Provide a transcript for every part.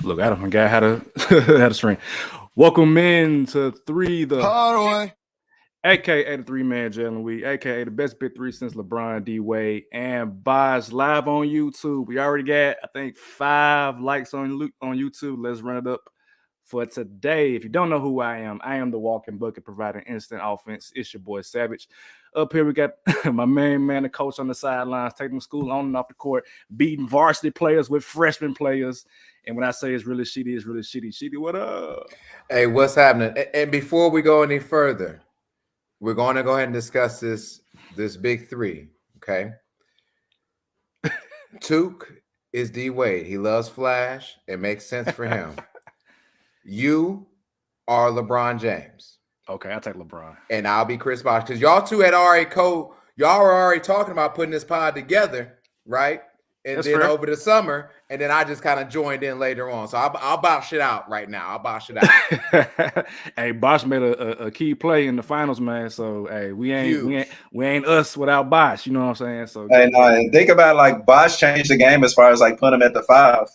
Look, I don't forget how to how to string. Welcome in to Hardaway. aka the three-man Jalen Week, aka the best big three since LeBron, D Wade, and Bosh live on YouTube. We already got, I think, 5 likes on YouTube. Let's run it up for today. If you don't know who I am the walking bucket providing instant offense. It's your boy Savage. Up here we got my main man, the coach on the sidelines, taking the school on and off the court, beating varsity players with freshman players. And when I say it's really shitty, it's really shitty. Shitty, what up? Hey, what's happening? And before we go any further, we're going to go ahead and discuss this big three, okay? Took is D Wade. He loves Flash. It makes sense for him. You are LeBron James. Okay, I'll take LeBron. And I'll be Chris Bosh. Because y'all two had already y'all were already talking about putting this pod together, right? And That's then fair. over the summer, and then I just kind of joined in later on. So I'll box it out right now. I'll box it out. Hey, Bosh made a key play in the finals, man. So hey, we ain't us without Bosh. You know what I'm saying? So Hey, no, and think about like Bosh changed the game as far as like putting him at the 5.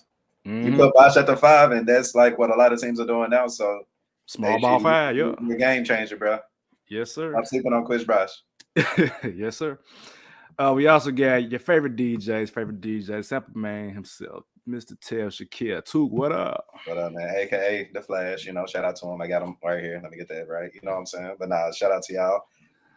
You put Bosh at the 5, and that's like what a lot of teams are doing now. So small ball 5, yeah. Your game changer, bro. Yes, sir. I'm sleeping on Chris Bosh. Yes, sir. We also got your favorite DJ, Sample Man himself, Mr. Tell Shakir. Took, what up? What up, man? AKA the Flash. You know, shout out to him. I got him right here. Let me get that right. You know what I'm saying? But nah, shout out to y'all.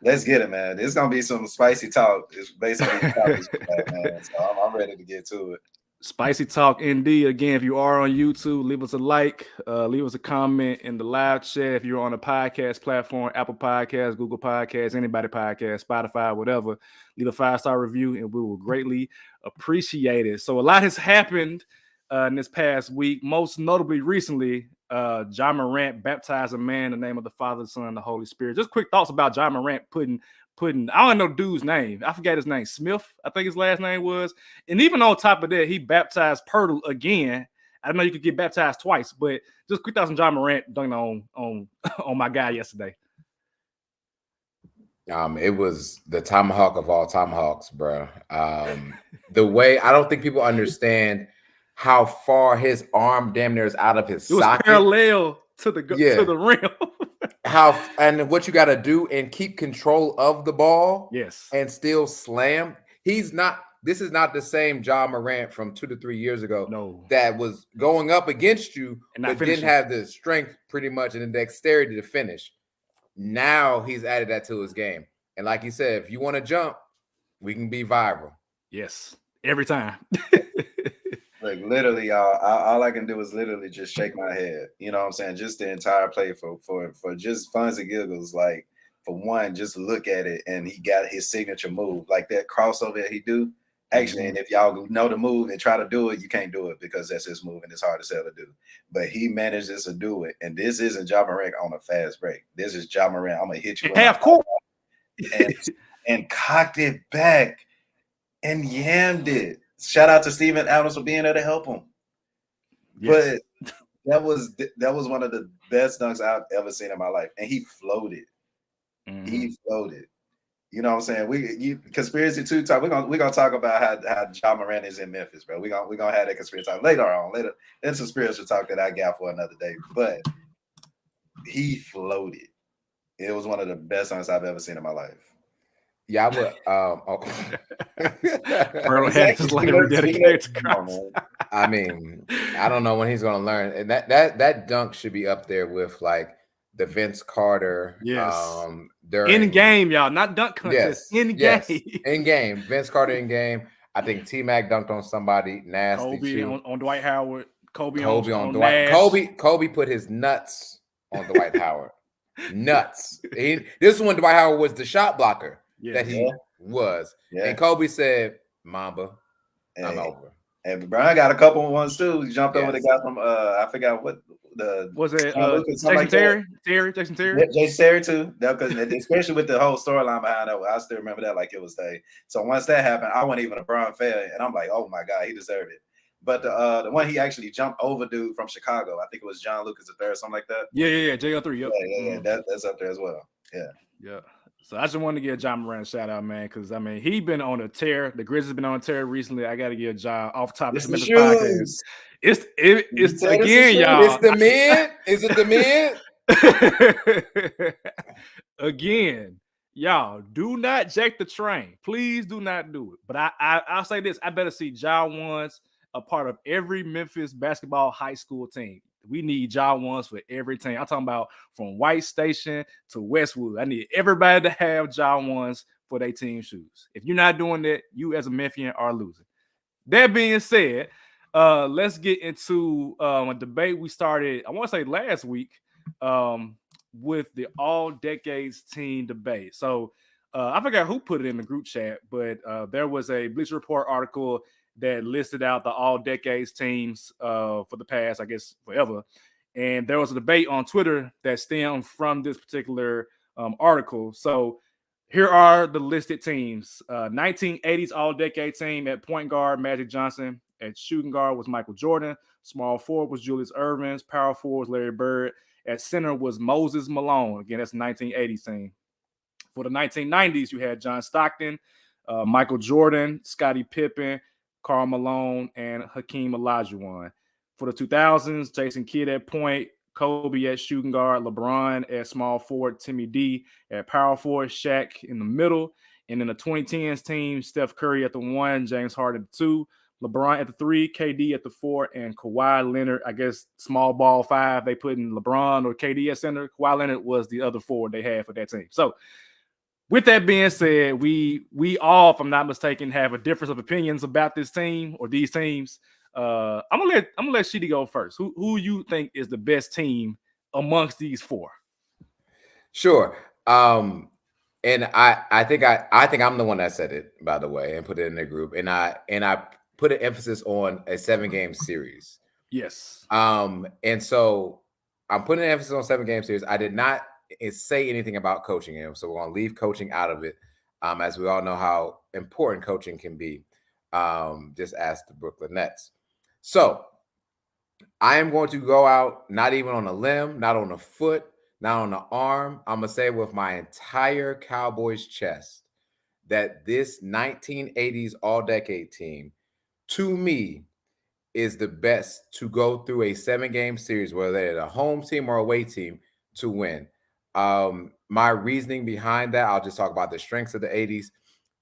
Let's get it, man. It's gonna be some spicy talk. It's basically man. So I'm ready to get to it. Spicy Talk ND. Again, if you are on YouTube, leave us a like, leave us a comment in the live chat. If you're on a podcast platform, Apple Podcasts, Google Podcasts, anybody podcast, Spotify, whatever, leave a 5-star review and we will greatly appreciate it. So a lot has happened in this past week, most notably recently, Ja Morant baptized a man in the name of the Father, the Son, and the Holy Spirit. Just quick thoughts about Ja Morant putting I don't know the dude's name. I forgot his name. Smith, I think his last name was. And even on top of that, he baptized Pirtle again. I know you could get baptized twice, but just quick thoughts on Ja Morant dunking on my guy yesterday. It was the tomahawk of all tomahawks, bro. The way I don't think people understand how far his arm damn near is out of his socket. Parallel to the rim. And what you got to do and keep control of the ball, yes, and still slam. This is not the same Ja Morant from 2 to 3 years ago. No, that was going up against you, but didn't have the strength pretty much and the dexterity to finish. Now he's added that to his game, and like he said, if you want to jump, we can be viral. Yes, every time. Like literally, y'all, all I can do is literally just shake my head. You know what I'm saying? Just the entire play for just funs and giggles. Like for one, just look at it, and he got his signature move, like that crossover that he do. Actually, and if y'all know the move and try to do it, you can't do it because that's his move and it's hard as hell to do. But he manages to do it, and this isn't Ja Morant on a fast break. This is Ja Morant. I'm gonna hit you half court and cocked it back and yammed it. Shout out to Steven Adams for being there to help him. Yes. But that was one of the best dunks I've ever seen in my life. And he floated. He floated. You know what I'm saying? Conspiracy 2 talk. We're gonna talk about how Ja Morant is in Memphis, bro. We're gonna have that conspiracy talk later on. It's a spiritual talk that I got for another day. But he floated. It was one of the best dunks I've ever seen in my life. Yeah, I would. Pearl had his life dedicated to Christ. I mean, I don't know when he's going to learn, and that dunk should be up there with like the Vince Carter. Yes. In game, y'all, not dunk contest. Yes. In yes. game. In game. Vince Carter in game. I think T-Mac dunked on somebody nasty. Kobe on Dwight Howard. Kobe on Dwight. Nash. Kobe put his nuts on Dwight Howard. Nuts. This is when Dwight Howard was the shot blocker. That he was. Yeah. And Kobe said, Mamba, I'm over. And Brian got a couple of ones too. He jumped over the guy from I forgot what was it Jason Terry? Jason Terry? Yeah, Jason Terry too. Because especially with the whole storyline behind that, I still remember that like it was day. So once that happened, I wasn't even a Brian fan, and I'm like, oh my God, he deserved it. But the one he actually jumped over dude from Chicago, I think it was John Lucas III or something like that. Yeah, JL3. Yep. Yeah, that's up there as well. Yeah. So I just want to give Ja Morant a shout out, man, because I mean he been on a tear. The Grizzlies been on a tear recently. I got to give Ja off top. This It's is the Memphis podcast. shoes. It's Again, y'all. It's the mid. Is it the mid? Again, y'all, do not jack the train. Please do not do it. But I'll say this: I better see Ja once a part of every Memphis basketball high school team. We need Ja ones for every team. I'm talking about from White Station to Westwood. I need everybody to have Ja ones for their team shoes. If you're not doing that, you as a Memphian are losing. That being said, let's get into a debate we started, I want to say last week, with the all decades team debate. So I forgot who put it in the group chat, but there was a Bleacher Report article that listed out the all decades teams for the past, I guess, forever. And there was a debate on Twitter that stemmed from this particular article. So here are the listed teams. 1980s all-decade team at point guard, Magic Johnson. At shooting guard was Michael Jordan. Small forward was Julius Erving. Power forward was Larry Bird. At center was Moses Malone. Again, that's the 1980s team. For the 1990s, you had John Stockton, Michael Jordan, Scottie Pippen, Karl Malone, and Hakeem Olajuwon. For the 2000s, Jason Kidd at point, Kobe at shooting guard, LeBron at small forward, Timmy D at power forward, Shaq in the middle. And in the 2010s team, Steph Curry at the 1, James Harden at the 2, LeBron at the 3, KD at the 4, and Kawhi Leonard, I guess, small ball 5. They put in LeBron or KD at center. Kawhi Leonard was the other 4 they had for that team. So with that being said, we all, if I'm not mistaken, have a difference of opinions about this team or these teams. I'm gonna let Sheedy go first. Who you think is the best team amongst these 4? Sure. And I think I'm the one that said it, by the way, and put it in the group. And I put an emphasis on a 7-game series. Yes. And so I'm putting an emphasis on 7-game series. I did not say anything about coaching him, so we're going to leave coaching out of it. As we all know how important coaching can be. Just ask the Brooklyn Nets. So I am going to go out, not even on a limb, not on a foot, not on the arm. I'm going to say with my entire Cowboys chest that this 1980s all-decade team, to me, is the best to go through a 7-game series, whether they're a home team or away team, to win. My reasoning behind that, I'll just talk about the strengths of the 80s.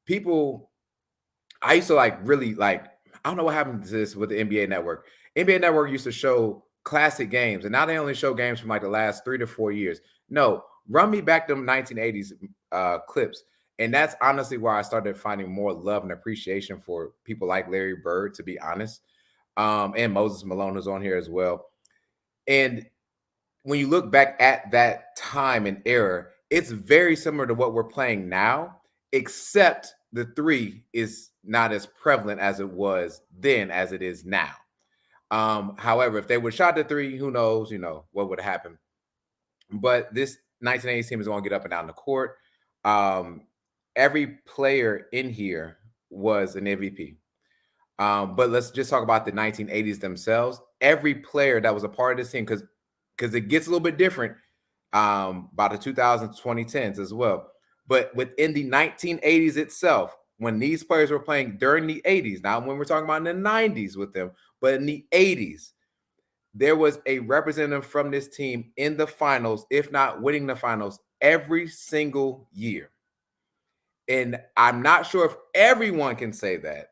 People, I used to really I don't know what happened to this with the NBA Network. NBA Network used to show classic games, and now they only show games from the last 3 to 4 years. No, run me back them 1980s clips. And that's honestly where I started finding more love and appreciation for people like Larry Bird, to be honest. And Moses Malone is on here as well. And when you look back at that time and era, it's very similar to what we're playing now, except the 3 is not as prevalent as it was then as it is now. However, if they would shot the 3, who knows, what would happen. But this 1980s team is going to get up and down the court. Every player in here was an MVP. But let's just talk about the 1980s themselves. Every player that was a part of this team, because it gets a little bit different by the 2000s, 2010s as well. But within the 1980s itself, when these players were playing during the 80s, not when we're talking about in the 90s with them, but in the 80s, there was a representative from this team in the finals, if not winning the finals, every single year. And I'm not sure if everyone can say that.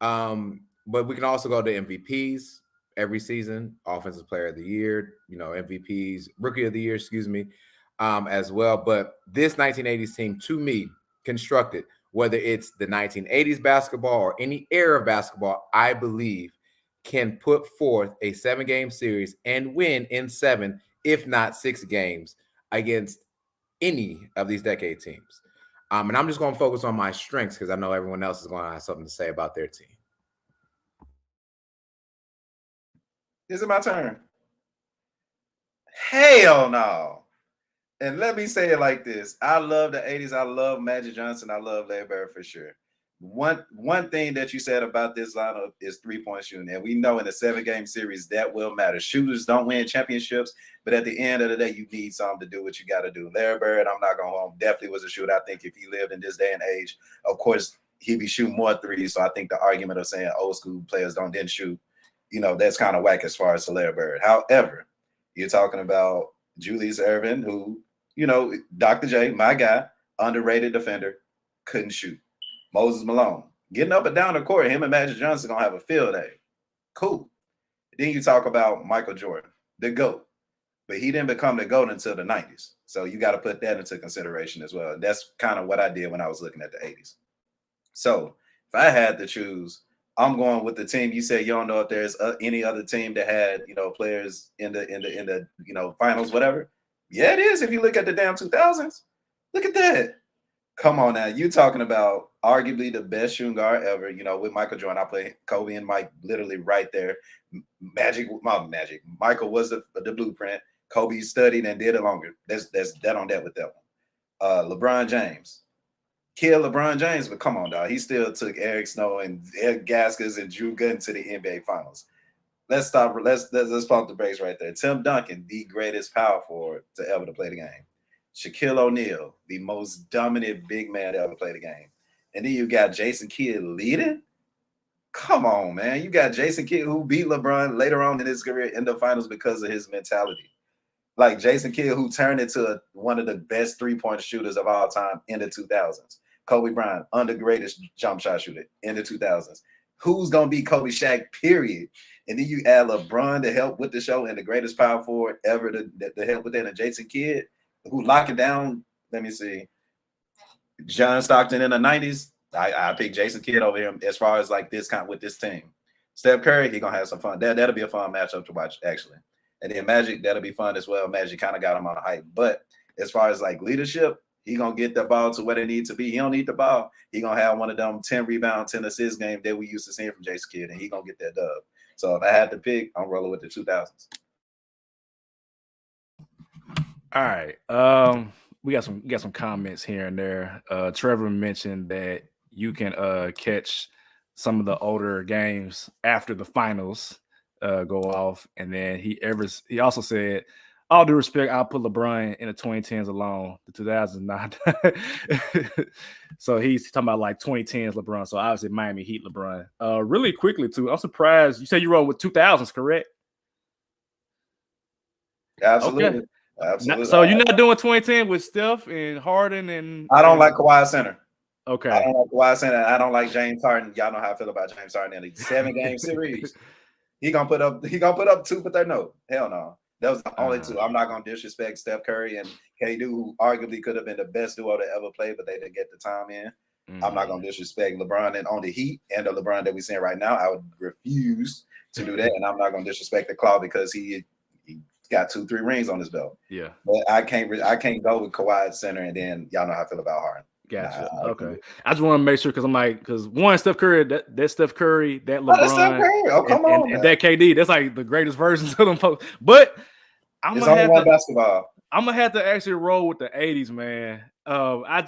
But we can also go to MVPs every season, Offensive Player of the Year, MVPs, Rookie of the Year, as well. But this 1980s team, to me, constructed, whether it's the 1980s basketball or any era of basketball, I believe can put forth a 7-game series and win in 7, if not 6 games against any of these decade teams. And I'm just going to focus on my strengths because I know everyone else is going to have something to say about their team. Is it my turn? Hell no. And let me say it like this. I love the 80s. I love Magic Johnson. I love Larry Bird for sure. one thing that you said about this lineup is 3-point shooting, and we know in a 7-game series that will matter. Shooters don't win championships, but at the end of the day, you need something to do what you got to do. Larry Bird, I'm not going home, definitely was a shooter. I think if he lived in this day and age, of course, he'd be shooting more threes. So I think the argument of saying old school players didn't shoot, that's kind of whack as far as Larry Bird. However, you're talking about Julius Erving, who, Dr. J, my guy, underrated defender, couldn't shoot. Moses Malone, getting up and down the court, him and Magic Johnson going to have a field day. Cool. Then you talk about Michael Jordan, the GOAT. But he didn't become the GOAT until the 90s. So you got to put that into consideration as well. That's kind of what I did when I was looking at the 80s. So if I had to choose, I'm going with the team. You said you don't know if there's any other team that had, players in the finals, whatever. Yeah, it is. If you look at the damn 2000s, look at that. Come on now. You're talking about arguably the best shooting guard ever. With Michael Jordan, I play Kobe and Mike literally right there. Michael was the blueprint. Kobe studied and did it longer. That's that on that with that one. LeBron James. Kill LeBron James, but come on, dog. He still took Eric Snow and Ed Gaskins and Drew Gooden to the NBA Finals. Let's stop. Let's pump the brakes right there. Tim Duncan, the greatest power forward to ever to play the game. Shaquille O'Neal, the most dominant big man to ever play the game. And then you got Jason Kidd leading. Come on, man. You got Jason Kidd who beat LeBron later on in his career in the finals because of his mentality. Like Jason Kidd, who turned into one of the best three-point shooters of all time in the 2000s. Kobe Bryant, greatest jump shot shooter in the 2000s. Who's going to be Kobe Shaq, period? And then you add LeBron to help with the show and the greatest power forward ever to help with that, and Jason Kidd, who locked it down. Let me see. John Stockton in the 90s. I pick Jason Kidd over him as far as like this kind with this team. Steph Curry, he going to have some fun. That'll be a fun matchup to watch, actually. And then Magic, that'll be fun as well. Magic kind of got him on the hype. But as far as like leadership, he going to get the ball to where it needs to be. He don't need the ball. He going to have one of them 10 rebound, 10 assist game that we used to see from Jason Kidd, and he going to get that dub. So if I had to pick, I'm rolling with the 2000s. All right. We got some comments here and there. Trevor mentioned that you can catch some of the older games after the finals go off, and then he also said, all due respect, I'll put LeBron in the 2010s alone. The 2000s not. So he's talking about like 2010s LeBron. So obviously Miami Heat LeBron. Really quickly too, I'm surprised you said you rolled with 2000s, correct? Absolutely. Okay. Absolutely. So you're not doing 2010 with Steph and Harden and I don't like Kawhi Center. Okay. I don't like Kawhi Center. I don't like James Harden. Y'all know how I feel about James Harden in a 7-game series. He gonna put up 2 for 30. No, hell no. That was the only 2. I'm not gonna disrespect Steph Curry and KD, who arguably could have been the best duo to ever play, but they didn't get the time in. I'm not gonna disrespect LeBron and on the Heat and the LeBron that we're seeing right now. I would refuse to do that, and I'm not gonna disrespect the Claw because he got 2-3 rings on his belt. Yeah, but I can't go with Kawhi Center, and then y'all know how I feel about Harden. Gotcha. Okay. I just want to make sure because one, Steph Curry, that Steph Curry, that LeBron, Steph Curry. Oh, come on, and that KD, that's like the greatest versions of them folks. But it's only one basketball. I'm gonna have to actually roll with the 80s, man. I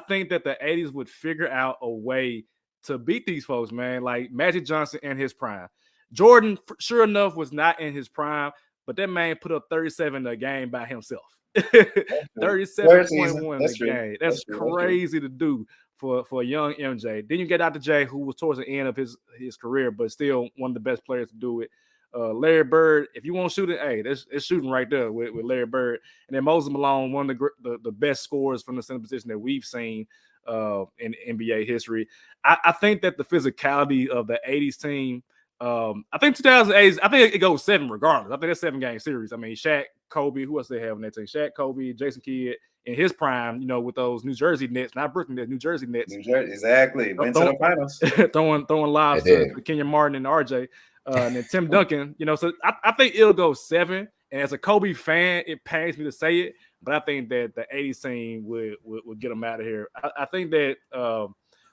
think that the 80s would figure out a way to beat these folks, man. Like Magic Johnson in his prime. Jordan, sure enough, was not in his prime, but that man put up 37 a game by himself. 37.1 a game. That's crazy to do for a young MJ. Then you get Dr. J, who was towards the end of his career, but still one of the best players to do it. Larry Bird, if you want to shoot it, hey, it's shooting right there with Larry Bird. And then Moses Malone, one of the best scorers from the center position that we've seen in NBA history. I think that the physicality of the 80s team, I think 2008, I think it goes 7 regardless. I think it's a 7-game series. I mean, Shaq, Kobe, who else they have in that team? Shaq, Kobe, Jason Kidd in his prime, with those New Jersey Nets, not Brooklyn Nets, New Jersey Nets. Exactly. Went to the finals. throwing lobs to Kenyon Martin and RJ. And then Tim Duncan, so I think it'll go 7. And as a Kobe fan, it pains me to say it, but I think that the 80s team would get them out of here. I think that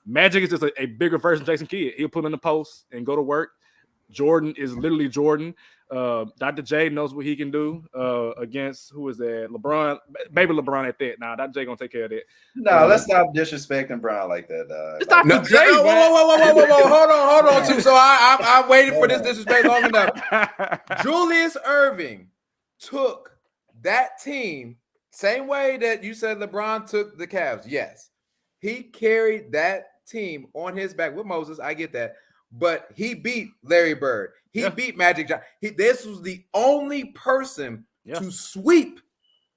Magic is just a bigger version of Jason Kidd. He'll put in the post and go to work. Jordan is literally Jordan. Dr. J knows what he can do against who is that? LeBron, baby LeBron at that. Nah, Dr. J gonna take care of that. No, let's stop disrespecting Brown like that. It's like, Dr. J. Whoa. Hold on, too. So I waited for this disrespect long enough. Julius Erving took that team same way that you said LeBron took the Cavs. Yes, he carried that team on his back with Moses. I get that. But he beat Larry Bird. He beat Magic Johnson. This was the only person to sweep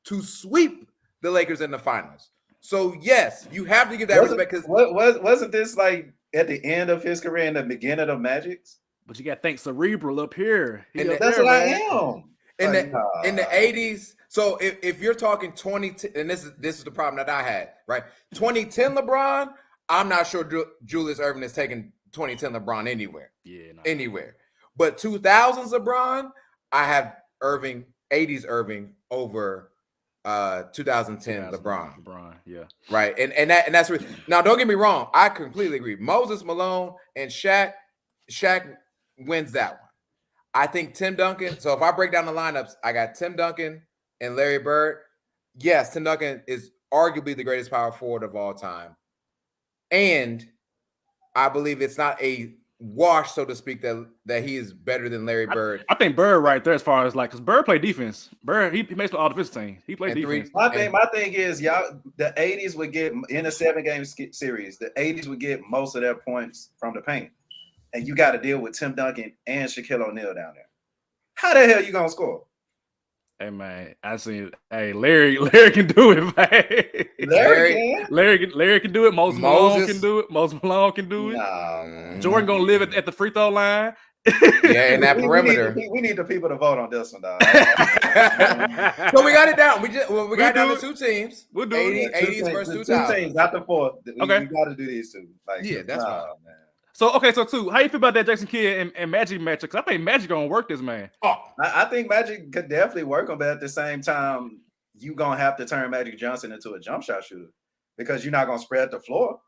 the Lakers in the finals. So yes, you have to give that respect. Because wasn't this like at the end of his career and the beginning of Magic's? But you got to think Cerebral up here. That's what I am. In the 80s. So if you're talking 2010, and this is the problem that I had, right? 2010 LeBron, I'm not sure Julius Erving is taking 2010 LeBron anywhere. Anywhere. But 2000s LeBron, I have 80s Erving over 2010 LeBron. Yeah. Right. And that's now don't get me wrong, I completely agree. Moses Malone and Shaq wins that one. I think Tim Duncan. So if I break down the lineups, I got Tim Duncan and Larry Bird. Yes, Tim Duncan is arguably the greatest power forward of all time. And I believe it's not a wash, so to speak, that he is better than Larry Bird. I think Bird right there as far as like, because Bird played defense. Bird, he makes all defense team. He played defense. My thing is, y'all, the 80s would get in a 7-game series. The 80s would get most of their points from the paint. And you got to deal with Tim Duncan and Shaquille O'Neal down there. How the hell you gonna score? Hey man, I see. Hey, Larry can do it, man. Larry can do it. Moses Malone can do it. Moses Malone can do it. Nah, Jordan gonna live at the free throw line. Yeah, in that perimeter. We need the people to vote on this one, dog. So we got it down. We got it down to 2 teams. We'll do 80s versus 2000. 2 teams, not the 4. Okay, we got to do these 2. Like, that's fine, man. So 2, how you feel about that Jason Kidd and Magic matchup? Because I think Magic gonna work this man. I think Magic could definitely work him, but at the same time, you gonna have to turn Magic Johnson into a jump shot shooter because you're not gonna spread the floor.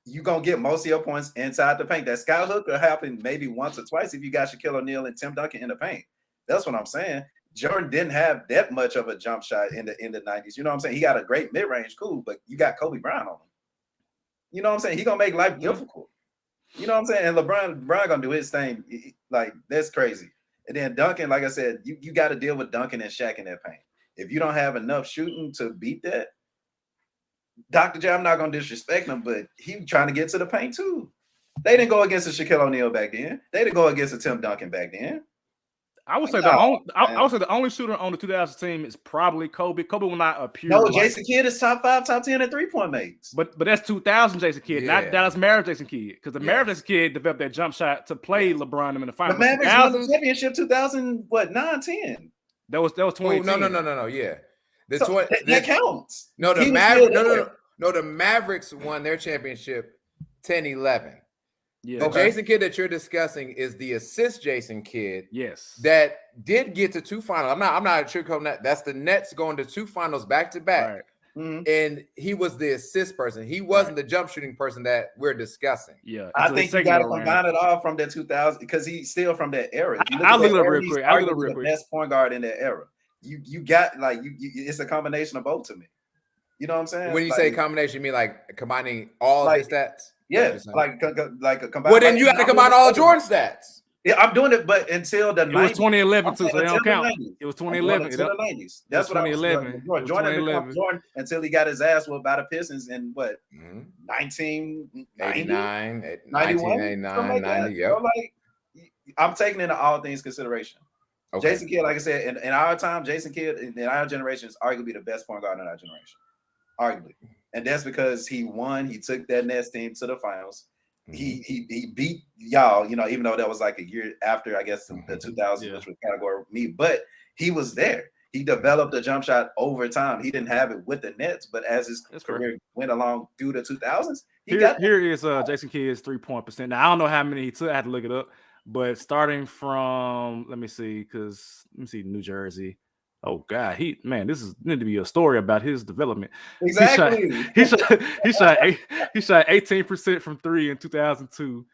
You're gonna get most of your points inside the paint. That sky hook will happen maybe once or twice if you got Shaquille O'Neal and Tim Duncan in the paint. That's what I'm saying. Jordan didn't have that much of a jump shot in the 90s. You know what I'm saying? He got a great mid-range, cool, but you got Kobe Bryant on him. You know what I'm saying? He gonna make life difficult. You know what I'm saying? And LeBron gonna do his thing. Like, that's crazy. And then Duncan, like I said, you got to deal with Duncan and Shaq in that paint. If you don't have enough shooting to beat that, Dr. J, I'm not gonna disrespect him, but he trying to get to the paint too. They didn't go against a Shaquille O'Neal back then. They didn't go against a Tim Duncan back then. I would say the only shooter on the 2000 team is probably Kobe. Kobe will not appear. No, Jason Kidd is top 5, top 10 in 3-point makes. But that's 2000 Jason Kidd, not Dallas Mavericks Jason Kidd, because the Mavericks Jason Kidd developed that jump shot to play LeBron in the finals. The Mavericks won the championship 2000, 9-10. That was 2010. Oh, no. Yeah, that counts. No, the Mavericks. No, the Mavericks won their championship 10-11. Yeah. The Jason Kidd that you're discussing is the assist Jason Kidd. Yes. That did get to 2 finals. I'm not sugarcoating that. That's the Nets going to 2 finals back to back. Right. Mm-hmm. And he was the assist person. He wasn't the jump shooting person that we're discussing. Yeah. I think you got to combine it all from that 2000 because he's still from that era. I'll look it up real quick. I'll look it up real quick. The best point guard in that era. You got it's a combination of both to me. You know what I'm saying? When you say combination, you mean like combining all of his stats? Yeah, like a combined. Well, then you got to combine all of Jordan's stats. Yeah, I'm doing it, but until the 90s. It was 2011 too, so they don't count. It was 2011. Until the 90s. That's what 2011. Jordan until he got his ass whooped by the Pistons in what? 1989, 1989, 90. Yeah. So like, I'm taking into all things consideration. Okay. Jason Kidd, like I said, in our time, Jason Kidd in our generation is arguably the best point guard in our generation. Arguably. And that's because he won. He took that Nets team to the finals. He beat y'all, even though that was like a year after, I guess, the 2000s, which was category me. But he was there. He developed a jump shot over time. He didn't have it with the Nets, but as his career went along through the 2000s, here is Jason Kidd's 3-point percent. Now I don't know how many he took. I had to look it up, but starting from let me see, New Jersey. Oh God, this need to be a story about his development. Exactly. He shot 18% from 3 in 2002.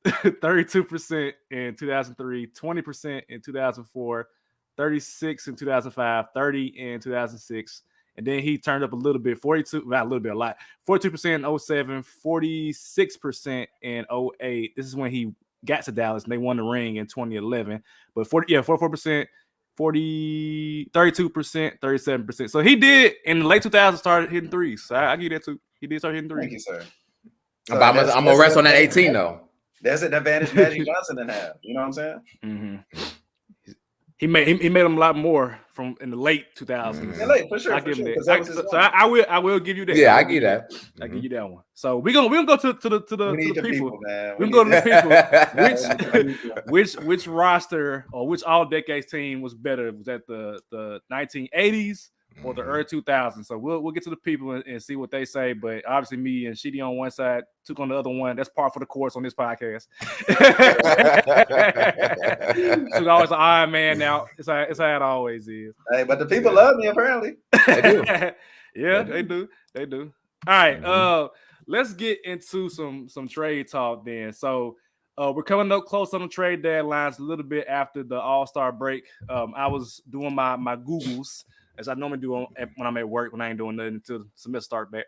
32% in 2003, 20% in 2004, 36 in 2005, 30 in 2006. And then he turned up a little bit, 42, not a little bit, a lot, 42% in 07, 46% in 08. This is when he got to Dallas and they won the ring in 2011. But 44%, 32%, 37%. So he did in the late 2000s started hitting threes. So I give you that too. He did start hitting threes. Thank you, sir. So I'm gonna rest on that 18 though. That's an advantage Magic Johnson didn't have. You know what I'm saying? Mm-hmm. He made him a lot more from in the late 2000s. Mm-hmm. Late, for sure. I give him that. So I will give you that. Yeah, I give you that. I give you that one. So we're gonna go to the people, man. We can go to the people. Which roster or which all decades team was better? Was that the 1980s or the early 2000s? So we'll get to the people and see what they say. But obviously, me and Sheedy on one side, took on the other one. That's par for the course on this podcast. Took always an Iron Man now. It's how it always is. Hey, but the people love me apparently. They do. Yeah, they do. They do. All right. Let's get into some trade talk then. So we're coming up close on the trade deadlines a little bit after the All-Star break. I was doing my Googles as I normally do when I'm at work when I ain't doing nothing until the semester start back.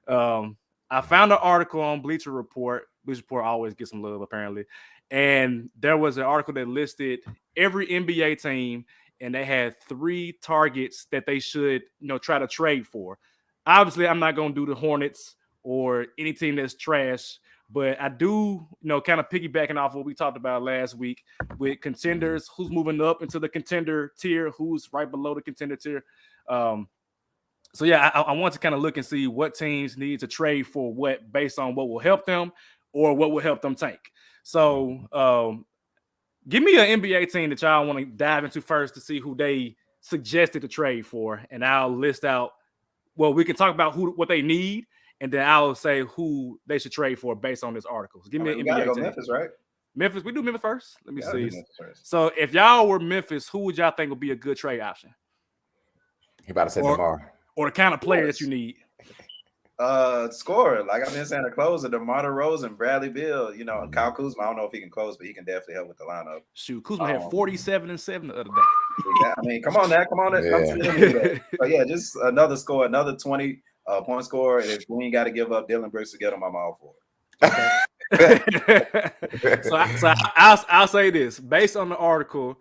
I found an article on Bleacher Report. Bleacher Report always gets some love apparently. And there was an article that listed every NBA team and they had 3 targets that they should, try to trade for. Obviously, I'm not going to do the Hornets or any team that's trash, but I do, kind of piggybacking off what we talked about last week with contenders, who's moving up into the contender tier, who's right below the contender tier. So, yeah, I want to kind of look and see what teams need to trade for what based on what will help them or what will help them tank. So, give me an NBA team that y'all want to dive into first to see who they suggested to trade for, and I'll list out. Well, we can talk about what they need, and then I'll say who they should trade for based on this article. So give me an NBA team. Memphis, right? Memphis. We do Memphis first. Let me see. So if y'all were Memphis, who would y'all think would be a good trade option? You about to say DeMar. Or the kind of player that you need. Scorer, like I've been saying, a closer, DeMar DeRozan, Bradley Beal, Kyle Kuzma. I don't know if he can close, but he can definitely help with the lineup. Shoot, Kuzma had 47 and 7 the other day. I mean, come on now, Yeah. But yeah, just another score, another 20 point scorer. And if we ain't got to give up Dylan Brooks to get him, I'm all for it. So I'll say this: based on the article,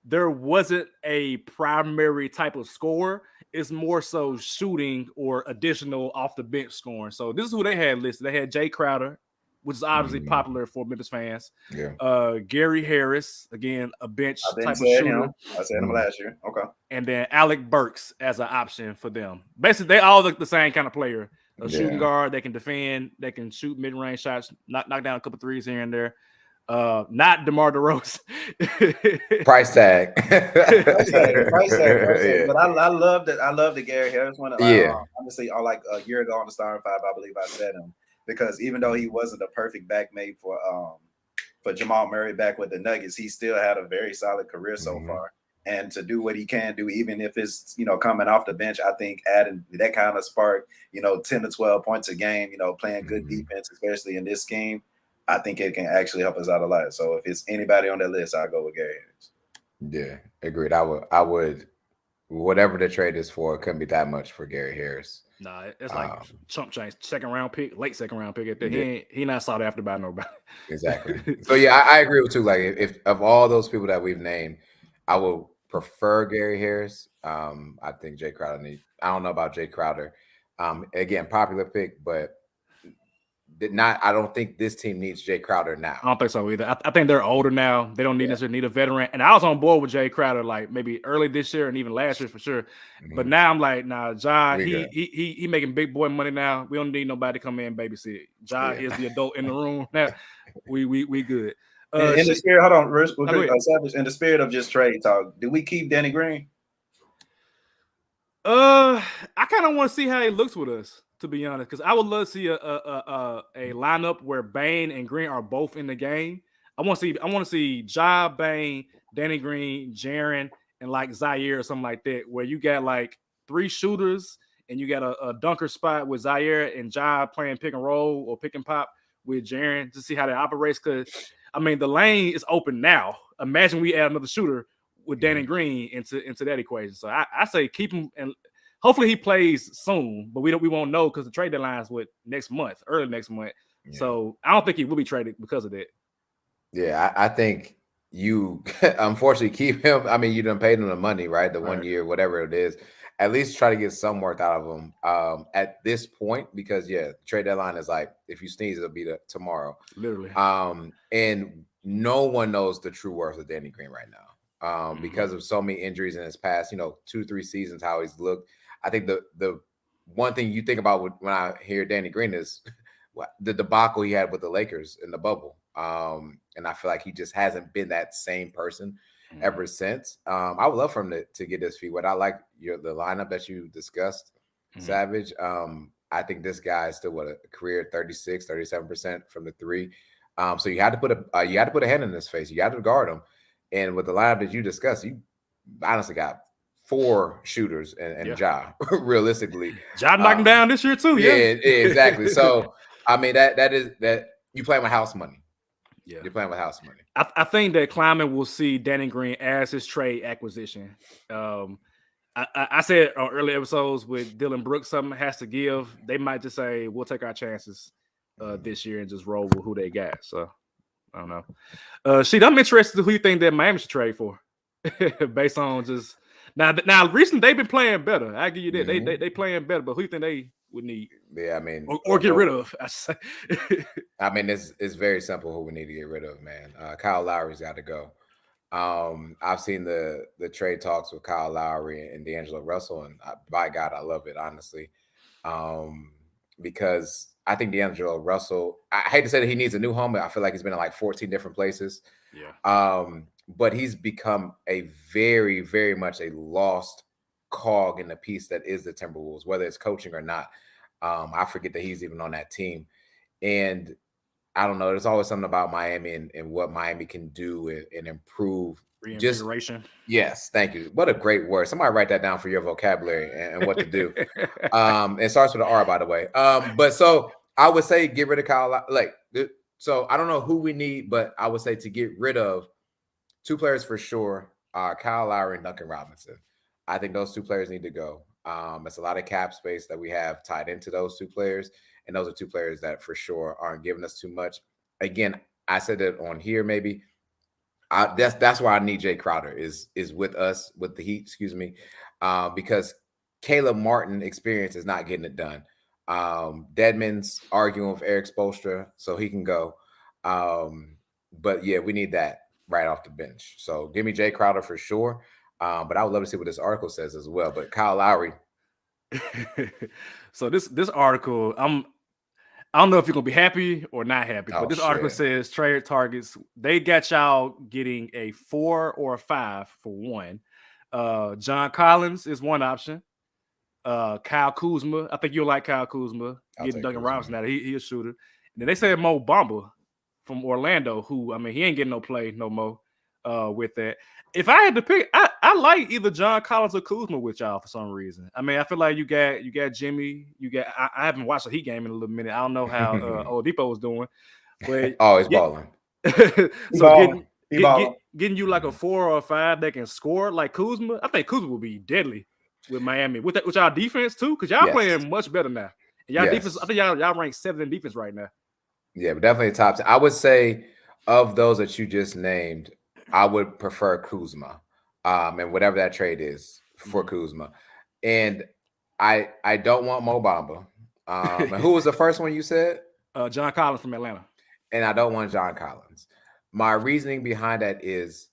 there wasn't a primary type of scorer. It's more so shooting or additional off the bench scoring. So this is who they had listed. They had Jay Crowder, which is obviously popular for Memphis fans. Yeah. Gary Harris, again, a bench type of shooter. I said him last year. Okay. And then Alec Burks as an option for them. Basically, they all look the same kind of player. A shooting guard, they can defend, they can shoot mid-range shots, knock down a couple threes here and there. Not DeMar DeRozan. Price tag. Price tag. But I love that. I love the Gary Harris one. Honestly, like a year ago on the Starting Five, I believe I said him because even though he wasn't a perfect backmate for Jamal Murray back with the Nuggets, he still had a very solid career so far. And to do what he can do, even if it's coming off the bench, I think adding that kind of spark, 10 to 12 points a game, playing good defense, especially in this scheme. I think it can actually help us out a lot. So if it's anybody on that list, I'll go with Gary Harris. Yeah, agreed. I would whatever the trade is for, it couldn't be that much for Gary Harris. Nah, it's like chump change, late second round pick at that. He not sought after by nobody. Exactly. So yeah, I agree with you. Like if of all those people that we've named, I will prefer Gary Harris. I think Jay Crowder I don't know about Jay Crowder. Again, popular pick, but I don't think this team needs Jay Crowder now. I don't think so either. I think they're older now. They don't necessarily need a veteran. And I was on board with Jay Crowder like maybe early this year and even last year for sure. But now I'm like, nah, Ja, he making big boy money now. We don't need nobody to come in and babysit. Ja is the adult in the room. Now we good. In the spirit, hold on, in the spirit of just trade talk, did we keep Danny Green? I kind of want to see how he looks with us, to be honest, because I would love to see a lineup where Bane and Green are both in the game. I want to see Ja, Bane, Danny Green, Jaren, and like Zaire or something like that, where you got like 3 shooters and you got a dunker spot with Zaire and Ja playing pick and roll or pick and pop with Jaren to see how that operates. Because I mean, the lane is open now. Imagine we add another shooter with Danny Green into that equation. So I say keep him, and hopefully he plays soon. But we won't know because the trade deadline is next month, early next month. Yeah. So I don't think he will be traded because of that. Yeah, I think you unfortunately keep him. I mean, you done paid him the money, right? The 1 year, whatever it is. At least try to get some worth out of him at this point, because the trade deadline is like, if you sneeze, it'll be tomorrow. Literally. And no one knows the true worth of Danny Green right now because of so many injuries in his past, 2-3 seasons, how he's looked. I think the one thing you think about when I hear Danny Green is the debacle he had with the Lakers in the bubble. And I feel like he just hasn't been that same person ever since. I would love for him to get his feet wet. I like the lineup that you discussed, Savage. I think this guy is still a career 36, 37% from the three. So you had to put a hand in his face. You got to guard him. And with the lineup that you discussed, you honestly got 4 shooters and Ja, realistically. Ja knocked him down this year too. Yeah, exactly. So I mean that you playing with house money. Yeah, you're playing with house money. I think that Kleiman will see Danny Green as his trade acquisition. I said on early episodes with Dylan Brooks, something has to give. They might just say we'll take our chances this year and just roll with who they got. So I don't know. I'm interested in who you think that Miami should trade for, based on just now. Recently they've been playing better. I give you that. They playing better, but who you think they would need? Yeah, I mean, or get rid of. I mean, it's very simple who we need to get rid of, man. Kyle Lowry's got to go. I've seen the trade talks with Kyle Lowry and D'Angelo Russell, and by God, I love it, honestly, because I think D'Angelo Russell, I hate to say that he needs a new home, but I feel like he's been in like 14 different places. Yeah. But he's become a very, very much a lost cog in the piece that is the Timberwolves, whether it's coaching or not. I forget that he's even on that team. And I don't know, there's always something about Miami and what Miami can do and improve. Reinvigoration. Yes, thank you. What a great word. Somebody write that down for your vocabulary and what to do. It starts with an R, by the way. But so I would say get rid of Kyle. So I don't know who we need, but I would say to get rid of 2 players for sure, Kyle Lowry and Duncan Robinson. I think those 2 players need to go. It's a lot of cap space that we have tied into those 2 players. And those are 2 players that for sure aren't giving us too much. Again, I said it on here, maybe. That's why I need Jay Crowder is with us, with the Heat, excuse me, because Caleb Martin experience is not getting it done. Dedmon's arguing with Eric Spoelstra, so he can go. But yeah, we need that right off the bench. So give me Jay Crowder for sure. But I would love to see what this article says as well. But Kyle Lowry. So this article, I don't know if you're gonna be happy or not happy, but this article says trade targets. They got y'all getting a 4 or a 5 for one. John Collins is one option. Kyle Kuzma. I think you'll like Kyle Kuzma. Getting Duncan Robinson out. He a shooter. And then they said Mo Bamba from Orlando, who, I mean, he ain't getting no play no more with that. If I had to pick, I like either John Collins or Kuzma with y'all for some reason. I mean, I feel like you got Jimmy. I haven't watched a Heat game in a little minute. I don't know how Oladipo was doing, but he's balling. So getting you like a 4 or a 5 that can score like Kuzma. I think Kuzma will be deadly with Miami with y'all defense too, because y'all playing much better now. And y'all defense, I think y'all rank 7th in defense right now. Yeah, but definitely top 10. I would say of those that you just named, I would prefer Kuzma, and whatever that trade is for Kuzma. And I don't want Mo Bamba. And who was the first one you said? John Collins from Atlanta. And I don't want John Collins. My reasoning behind that is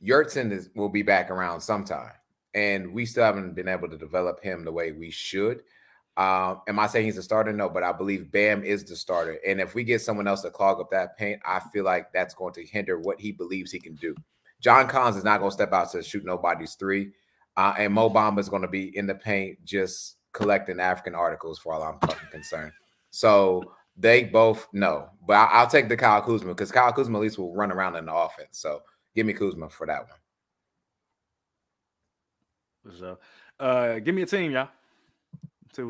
Yurtsin will be back around sometime, and we still haven't been able to develop him the way we should. Am I saying he's a starter? No, but I believe Bam is the starter. And if we get someone else to clog up that paint, I feel like that's going to hinder what he believes he can do. John Collins is not going to step out to shoot nobody's 3. And Mo Bamba is going to be in the paint just collecting African articles for all I'm fucking concerned. So they both know. But I'll take the Kyle Kuzma, because Kyle Kuzma at least will run around in the offense. So give me Kuzma for that one. So give me a team, y'all. See who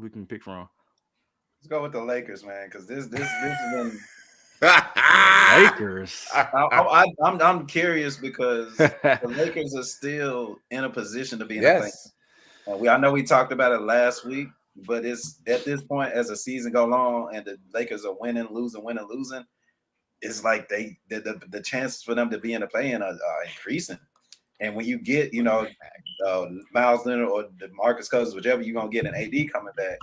we can pick from. Let's go with the Lakers, man, because this has been Lakers. I'm curious because the Lakers are still in a position to be in a thing. I know we talked about it last week, but it's at this point as the season go on and the Lakers are winning, losing. It's like the chances for them to be in the play-in are increasing. And when you get, Miles Leonard or DeMarcus Cousins, whichever you're gonna get an AD coming back.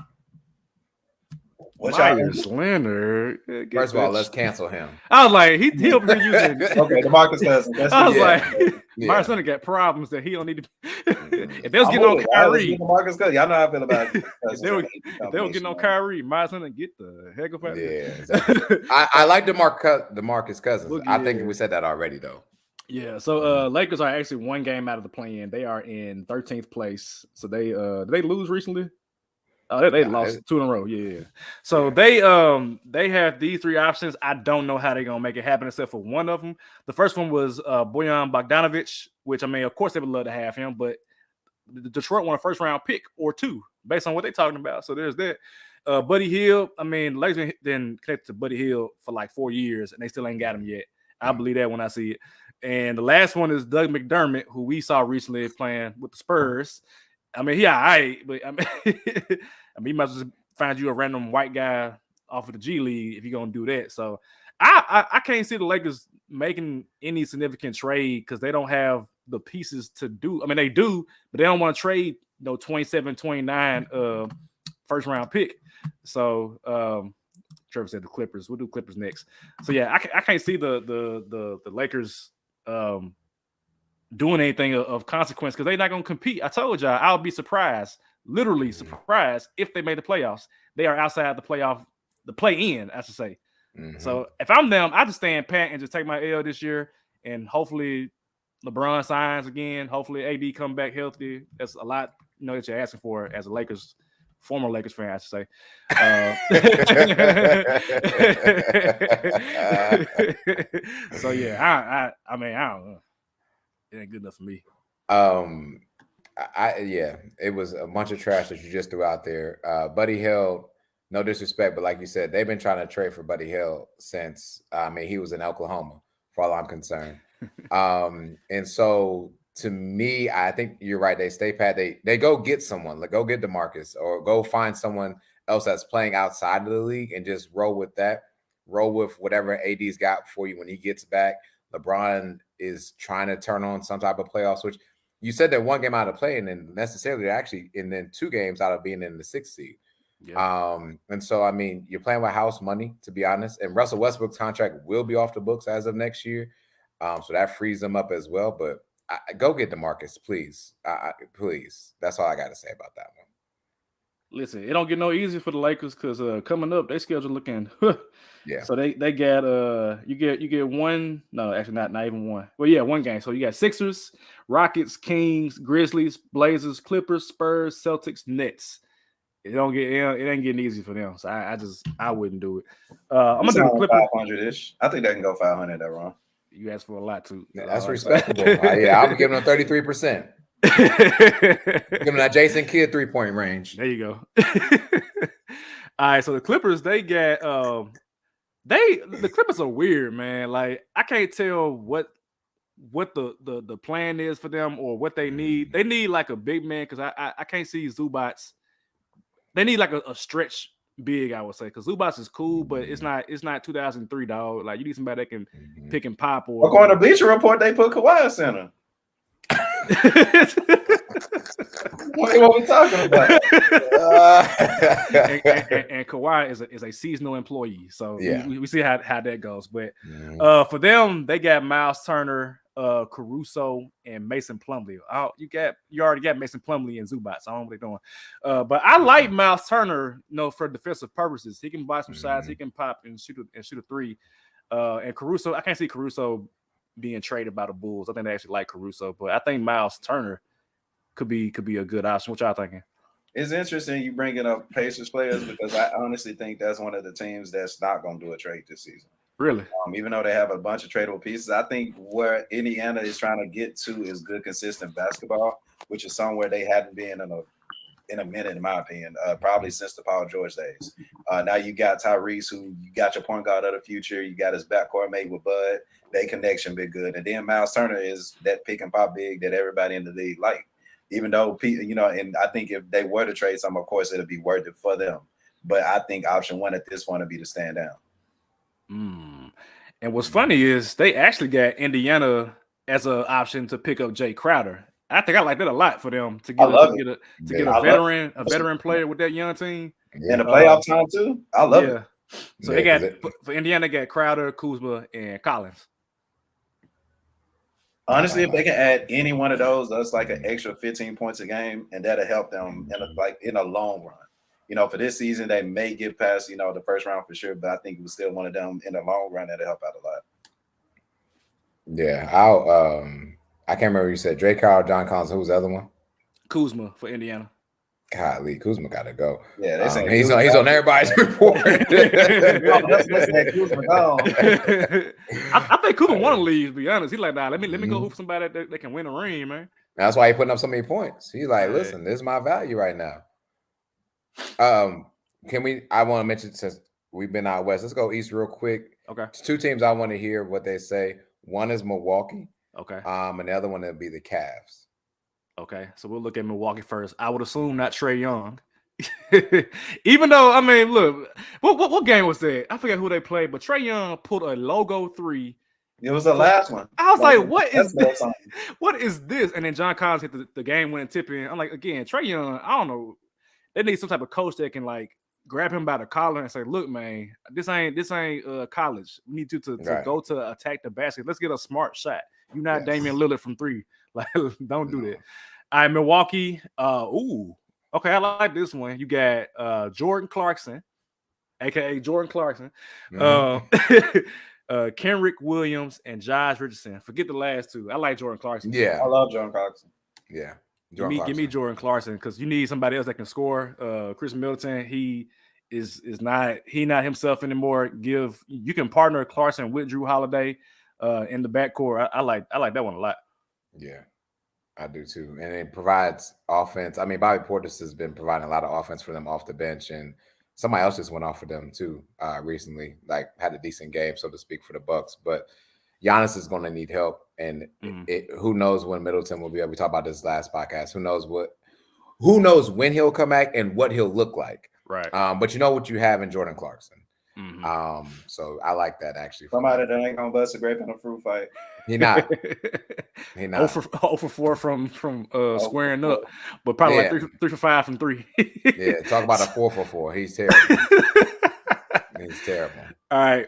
Myers Leonard. First of all, let's cancel him. I was like, he over here using okay, DeMarcus Cousins. I was like, Myers Leonard got problems that he don't need to. If they was getting on Kyrie, DeMarcus Cousins, y'all know how I feel about it. If they were getting on Kyrie, Myers Leonard get the heck up out of there. Exactly. I like DeMarcus Cousins. I think we said that already, though. Yeah, so Lakers are actually one game out of the play-in. They are in 13th place. So they did they lose recently? Oh, they lost 2 in a row. Yeah. So they have these 3 options. I don't know how they're gonna make it happen except for one of them. The first one was Bojan Bogdanovic, which I mean, of course they would love to have him, but the Detroit won a first round pick or 2 based on what they're talking about. So there's that. Buddy Hield. I mean, Lakers been connected to Buddy Hield for like 4 years, and they still ain't got him yet. I believe that when I see it. And the last one is Doug McDermott, who we saw recently playing with the Spurs. I mean, he all right, but I mean, he must just find you a random white guy off of the G League if you're gonna do that. So I can't see the Lakers making any significant trade because they don't have the pieces to do. I mean, they do, but they don't want to trade 27, 29 first round pick. So Trevor said the Clippers. We'll do Clippers next. So yeah, I can't see the Lakers doing anything of consequence because they're not going to compete. I told y'all I'll be surprised, literally surprised, if they made the playoffs. They are outside the play-in, I should say. Mm-hmm. So if I'm them, I just stand pat and just take my L this year, and hopefully LeBron signs again. Hopefully AD come back healthy. That's a lot, that you're asking for as a former Lakers fan, I should say. So yeah, I mean, I don't know. It ain't good enough for me. It was a bunch of trash that you just threw out there. Buddy Hield, no disrespect, but like you said, they've been trying to trade for Buddy Hield since he was in Oklahoma, for all I'm concerned. And so to me, I think you're right. They stay pat. They go get someone, like go get DeMarcus or go find someone else that's playing outside of the league and just roll with that. Roll with whatever AD's got for you when he gets back. LeBron is trying to turn on some type of playoff switch. You said that one game out of play, and then necessarily they're actually, and then 2 games out of being in the 6th seed. Yeah. And so, I mean, you're playing with house money, to be honest. And Russell Westbrook's contract will be off the books as of next year. So that frees them up as well. But go get DeMarcus, please. Please. That's all I got to say about that one. Listen, it don't get no easier for the Lakers because coming up, their schedule looking. Yeah. So they got you get one. No, actually not even one. Well, yeah, one game. So you got Sixers, Rockets, Kings, Grizzlies, Blazers, Clippers, Spurs, Celtics, Nets. It ain't getting easy for them. So I wouldn't do it. I'm gonna do Clippers 500-ish. I think they can go 500. That wrong. You asked for a lot too. Yeah, that's respectable. I'm giving them 33%. Give them that Jason Kidd 3-point range. There you go. All right, so the Clippers, they got the Clippers are weird, man. Like I can't tell what the plan is for them or what they need. They need like a big man because I can't see Zubats. They need like a stretch big, I would say, because Zubats is cool, but it's not 2003, dog. Like you need somebody that can pick and pop. Or according to Bleacher Report, they put Kawhi center. What we talking about? And Kawhi is a seasonal employee, so yeah, we see how that goes. But for them, they got Miles Turner, Caruso, and Mason Plumlee. You already got Mason Plumlee and Zubats. So I don't know what they're doing. But I like Miles Turner, for defensive purposes. He can buy some shots, he can pop and shoot a 3. And Caruso, I can't see Caruso being traded by the Bulls. I think they actually like Caruso, but I think Miles Turner could be a good option. What y'all thinking? It's interesting you bringing up Pacers players because I honestly think that's one of the teams that's not going to do a trade this season. Really? Even though they have a bunch of tradable pieces, I think where Indiana is trying to get to is good, consistent basketball, which is somewhere they hadn't been in in a minute, in my opinion. Probably since the Paul George days. Now you got Tyrese, who you got your point guard of the future. You got his backcourt mate with Bud. They connection big good, and then Miles Turner is that pick and pop big that everybody in the league like. Even though and I think if they were to trade some, of course, it'll be worth it for them. But I think option one at this point would be to stand down. And what's funny is they actually got Indiana as an option to pick up Jay Crowder. I think I like that a lot for them to get a veteran player with that young team. And the playoff time too. I love it. So they got for Indiana, they got Crowder, Kuzma, and Collins. Honestly, if they can add any one of those, that's like an extra 15 points a game, and that'll help them in a long run. For this season, they may get past the first round for sure, but I think it was still one of them in the long run that'll help out a lot. Yeah, I can't remember what you said. Drake Crowder, John Collins. Who was the other one? Kuzma for Indiana. Golly, Kuzma got to go. Yeah, he's on everybody's report. I think Kuzma want to leave. To be honest, he's like, nah, let me go hoop somebody that can win a ring, man. That's why he's putting up so many points. He's like, listen, this is my value right now. I want to mention, since we've been out west, let's go east real quick. Okay. There's two teams I want to hear what they say. One is Milwaukee. Okay. And the other one will be the Cavs. Okay, so we'll look at Milwaukee first. I would assume not Trae Young. Even though, I mean, look, what game was that? I forget who they played, but Trae Young put a logo 3. It was the last one. I was like, what is this? What is this? And then John Collins hit the game-winning tip-in. I'm like, again, Trae Young, I don't know. They need some type of coach that can, like, grab him by the collar and say, look, man, this ain't college. We need you to go to attack the basket. Let's get a smart shot. You're not Damian Lillard from 3. Like, don't do that. All right, Milwaukee. Okay, I like this one. You got Jordan Clarkson, aka Jordan Clarkson, Kenrick Williams, and Josh Richardson. Forget the last two. I like Jordan Clarkson. Yeah, I love Jordan Clarkson. Yeah, give me Jordan Clarkson because you need somebody else that can score. Chris Middleton, he is not himself anymore. You can partner Clarkson with Drew Holiday in the backcourt. I like that one a lot. Yeah, I do too. And it provides offense. I mean, Bobby Portis has been providing a lot of offense for them off the bench, and somebody else just went off for them too recently, like had a decent game, so to speak, for the Bucks. But Giannis is going to need help, and who knows when Middleton will be able. We talked about this last podcast. Who knows when he'll come back and what he'll look like. Right. But you know what you have in Jordan Clarkson. So I like that actually. Somebody that ain't gonna bust a grape in a fruit fight. He not. 0 for 4 from squaring up, but probably like 3 for 5 from 3. Yeah, talk about a 4 for 4. He's terrible. He's terrible. All right,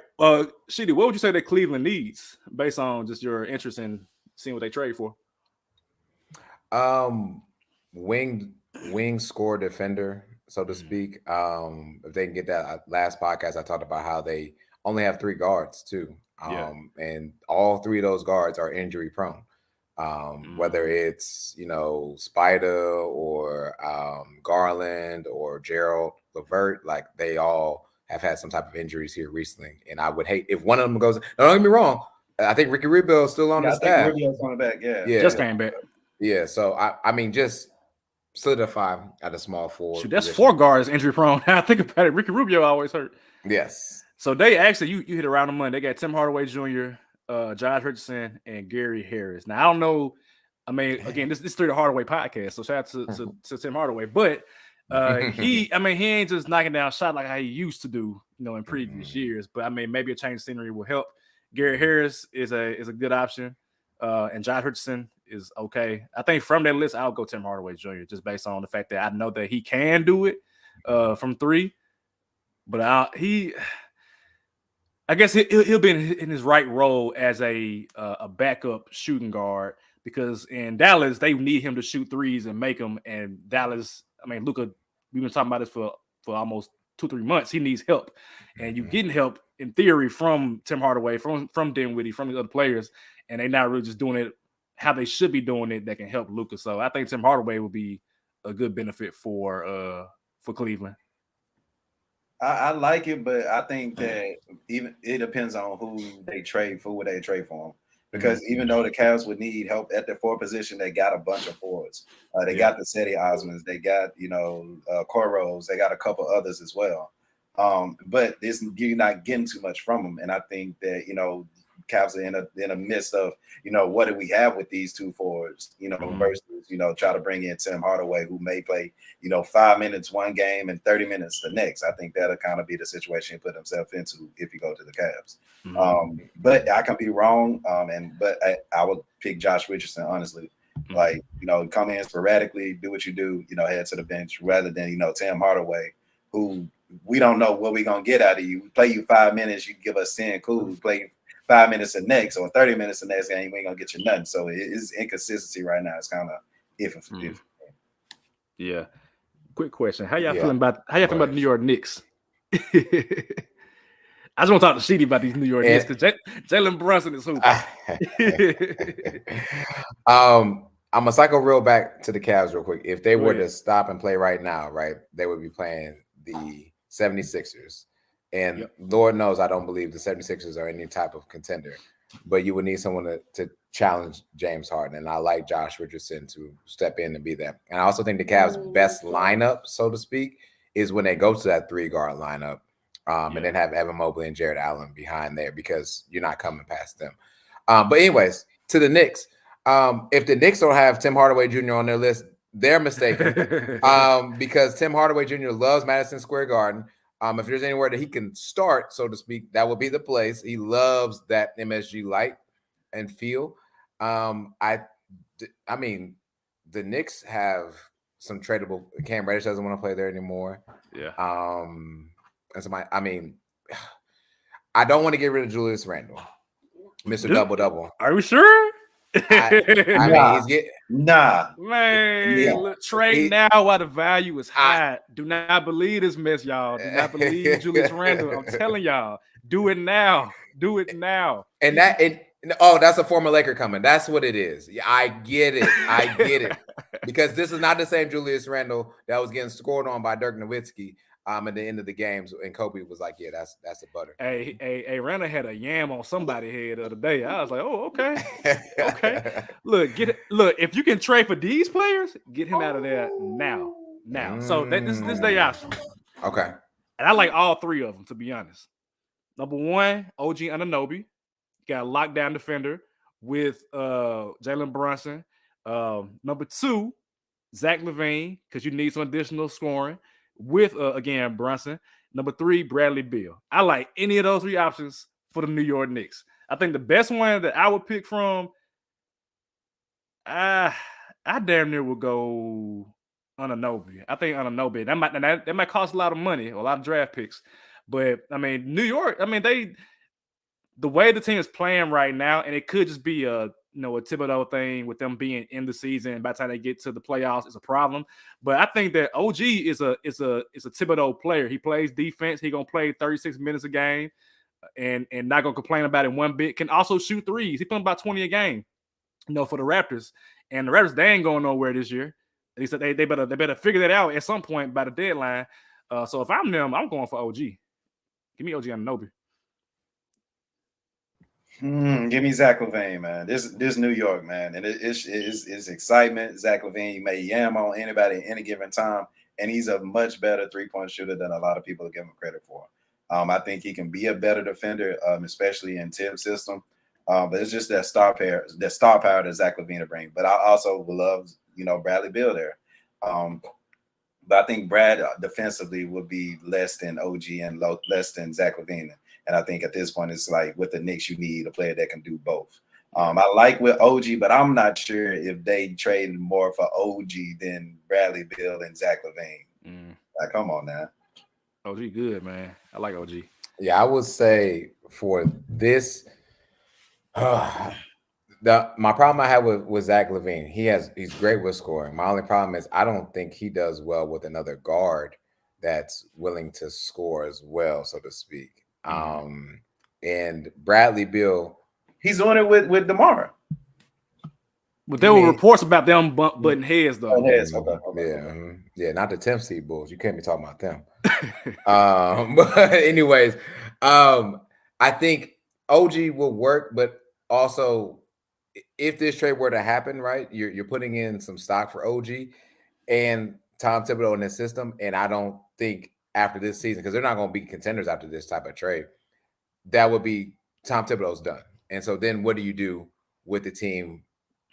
Sheedy, what would you say that Cleveland needs based on just your interest in seeing what they trade for? Wing score defender, so to speak. If they can get that. Last podcast, I talked about how they only have 3 guards too. And all 3 of those guards are injury prone. Whether it's Spider or Garland or Gerald Levert, like they all have had some type of injuries here recently. And I would hate if one of them goes. Don't get me wrong. I think Ricky Rubio is still on the staff. Rubio's coming back. Yeah, just came back. Yeah, so I mean, just solidify at a small forward. Shoot, that's position. 4 guards injury prone. I think about it. Ricky Rubio always hurt. Yes. So they actually you hit around the money. They got Tim Hardaway Jr., Josh Richardson, and Gary Harris. Now I don't know. I mean, again, this is through the Hardaway podcast, so shout out to Tim Hardaway. But he ain't just knocking down shots like how he used to do, in previous years. But I mean, maybe a change of scenery will help. Gary Harris is a good option, and Josh Richardson is okay. I think from that list, I'll go Tim Hardaway Jr. just based on the fact that I know that he can do it from 3. But I guess he'll be in his right role as a backup shooting guard because in Dallas they need him to shoot threes and make them. And Dallas, I mean, Luka, we've been talking about this for almost 2-3 months. He needs help, and you're getting help in theory from Tim Hardaway, from Dinwiddie, from the other players, and they're not really just doing it how they should be doing it. That can help Luka. So I think Tim Hardaway will be a good benefit for Cleveland. I like it, but I think that even it depends on who they trade for, what they trade for him. Because even though the Cavs would need help at the forward position, they got a bunch of forwards. They got the Cedi Osmonds, they got Koros, they got a couple others as well. But you're not getting too much from them, and I think that Cavs are in a midst of what do we have with these two forwards, versus try to bring in Tim Hardaway, who may play 5 minutes one game and 30 minutes the next. I think that'll kind of be the situation he put himself into if you go to the Cavs. But I can be wrong. But I would pick Josh Richardson, honestly. Like, come in sporadically, do what you do, head to the bench, rather than, Tim Hardaway, who we don't know what we're going to get out of you. We play you 5 minutes, you give us 10, cool. We play you 5 minutes the next or 30 minutes the next game, we ain't going to get you nothing. So it is inconsistency right now. It's kind of iffy. Yeah. Quick question. How y'all feeling about the New York Knicks? I just want to talk to Sheedy about these New York Knicks because Jalen Brunson is hooping. I'm going to cycle real back to the Cavs real quick. If they were to stop and play right now, right, they would be playing the 76ers. And Lord knows I don't believe the 76ers are any type of contender. But you would need someone to challenge James Harden. And I like Josh Richardson to step in and be that. And I also think the Cavs' best lineup, so to speak, is when they go to that 3-guard lineup. And then have Evan Mobley and Jared Allen behind there because you're not coming past them. But anyways, to the Knicks. If the Knicks don't have Tim Hardaway Jr. on their list, they're mistaken. Because Tim Hardaway Jr. loves Madison Square Garden. If there's anywhere that he can start, so to speak, that would be the place. He loves that MSG light and feel. I mean, the Knicks have some tradable. Cam Reddish doesn't want to play there anymore. Yeah. And so I don't want to get rid of Julius Randle, Mr. Double-Double. Are we sure? I mean, man, trade now while the value is high. Do not believe this mess, y'all. Do not believe Julius Randle. I'm telling y'all, do it now. Do it now. And that's a former Laker coming. That's what it is. Yeah, I get it. Because this is not the same Julius Randle that was getting scored on by Dirk Nowitzki. At the end of the games, and Kobe was like, "Yeah, that's a butter." Hey, Randall had a yam on somebody's head the other day. I was like, "Oh, okay." Look, if you can trade for these players, get him out of there now. So this day option. Okay, and I like all three of them, to be honest. Number one, OG Anunoby, got a lockdown defender with Jalen Brunson. Number two, Zach LaVine, because you need some additional scoring. With again Brunson. Number three, Bradley Beal. I like any of those three options for the New York Knicks. I think the best one that I would pick from, I damn near would go Anunoby. I think Anunoby. That might cost a lot of money, a lot of draft picks. But I mean, New York. I mean, the way the team is playing right now, and it could just be a Thibodeau thing with them being in the season. By the time they get to the playoffs, it's a problem. But I think that OG is a Thibodeau player. He plays defense. He gonna play 36 minutes a game, and not gonna complain about it one bit. Can also shoot threes. He put about 20 a game, for the Raptors. And the Raptors, they ain't going nowhere this year. They said they better figure that out at some point by the deadline. So if I'm them, I'm going for OG. Give me OG Anunoby. Give me Zach LaVine, man. This New York, man, and it's excitement. Zach LaVine may yam on anybody at any given time, and he's a much better 3-point shooter than a lot of people give him credit for. I think he can be a better defender, especially in Tibbs' system. But it's just that star power that Zach LaVine brings. But I also would love, Bradley Beal there. But I think Brad defensively would be less than OG and less than Zach LaVine. And I think at this point, it's like with the Knicks, you need a player that can do both. I like with OG, but I'm not sure if they traded more for OG than Bradley Beal and Zach LaVine. Like, come on now. OG good, man. I like OG. Yeah, I would say for this, my problem I have with Zach LaVine, he's great with scoring. My only problem is I don't think he does well with another guard that's willing to score as well, so to speak. And Bradley Beal, he's doing it with DeMar. But there were reports about them butting heads, though. Okay. Yeah, not the 10th seed Bulls. You can't be talking about them. But anyways, I think OG will work, but also, if this trade were to happen, right, you're putting in some stock for OG and Tom Thibodeau in this system, and I don't think after this season, because they're not going to be contenders after this type of trade, that would be Tom Thibodeau's done. And so then what do you do with the team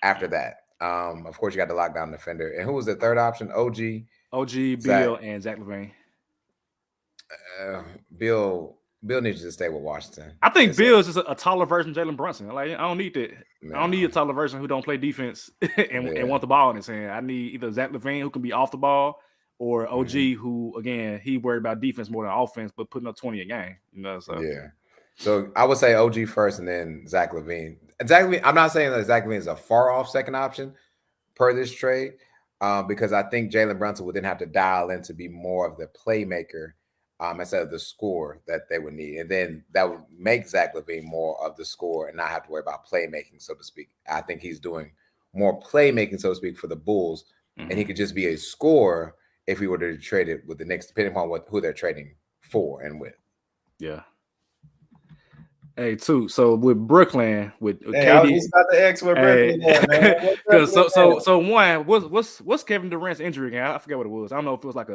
after that? Of course, you got the lockdown defender. And who was the third option? OG, Bill, and Zach LaVine. Bill needs to stay with Washington. I think Bill is just a taller version of Jalen Brunson. Like, I don't need that. No. I don't need a taller version who don't play defense and want the ball in his hand. I need either Zach LaVine, who can be off the ball, or OG, who, again, he worried about defense more than offense, but putting up 20 a game. So yeah. So I would say OG first and then Zach LaVine. Zach LaVine, I'm not saying that Zach LaVine is a far off second option per this trade, because I think Jalen Brunson would then have to dial in to be more of the playmaker instead of the score that they would need. And then that would make Zach LaVine more of the score and not have to worry about playmaking, so to speak. I think he's doing more playmaking, so to speak, for the Bulls, and he could just be a scorer if we were to trade it with the Knicks, depending on who they're trading for and with. Yeah. Hey, too. So with Brooklyn, with KD, I was just about to ask where Brooklyn at, man. So one, what's Kevin Durant's injury again? I forget what it was. I don't know if it was like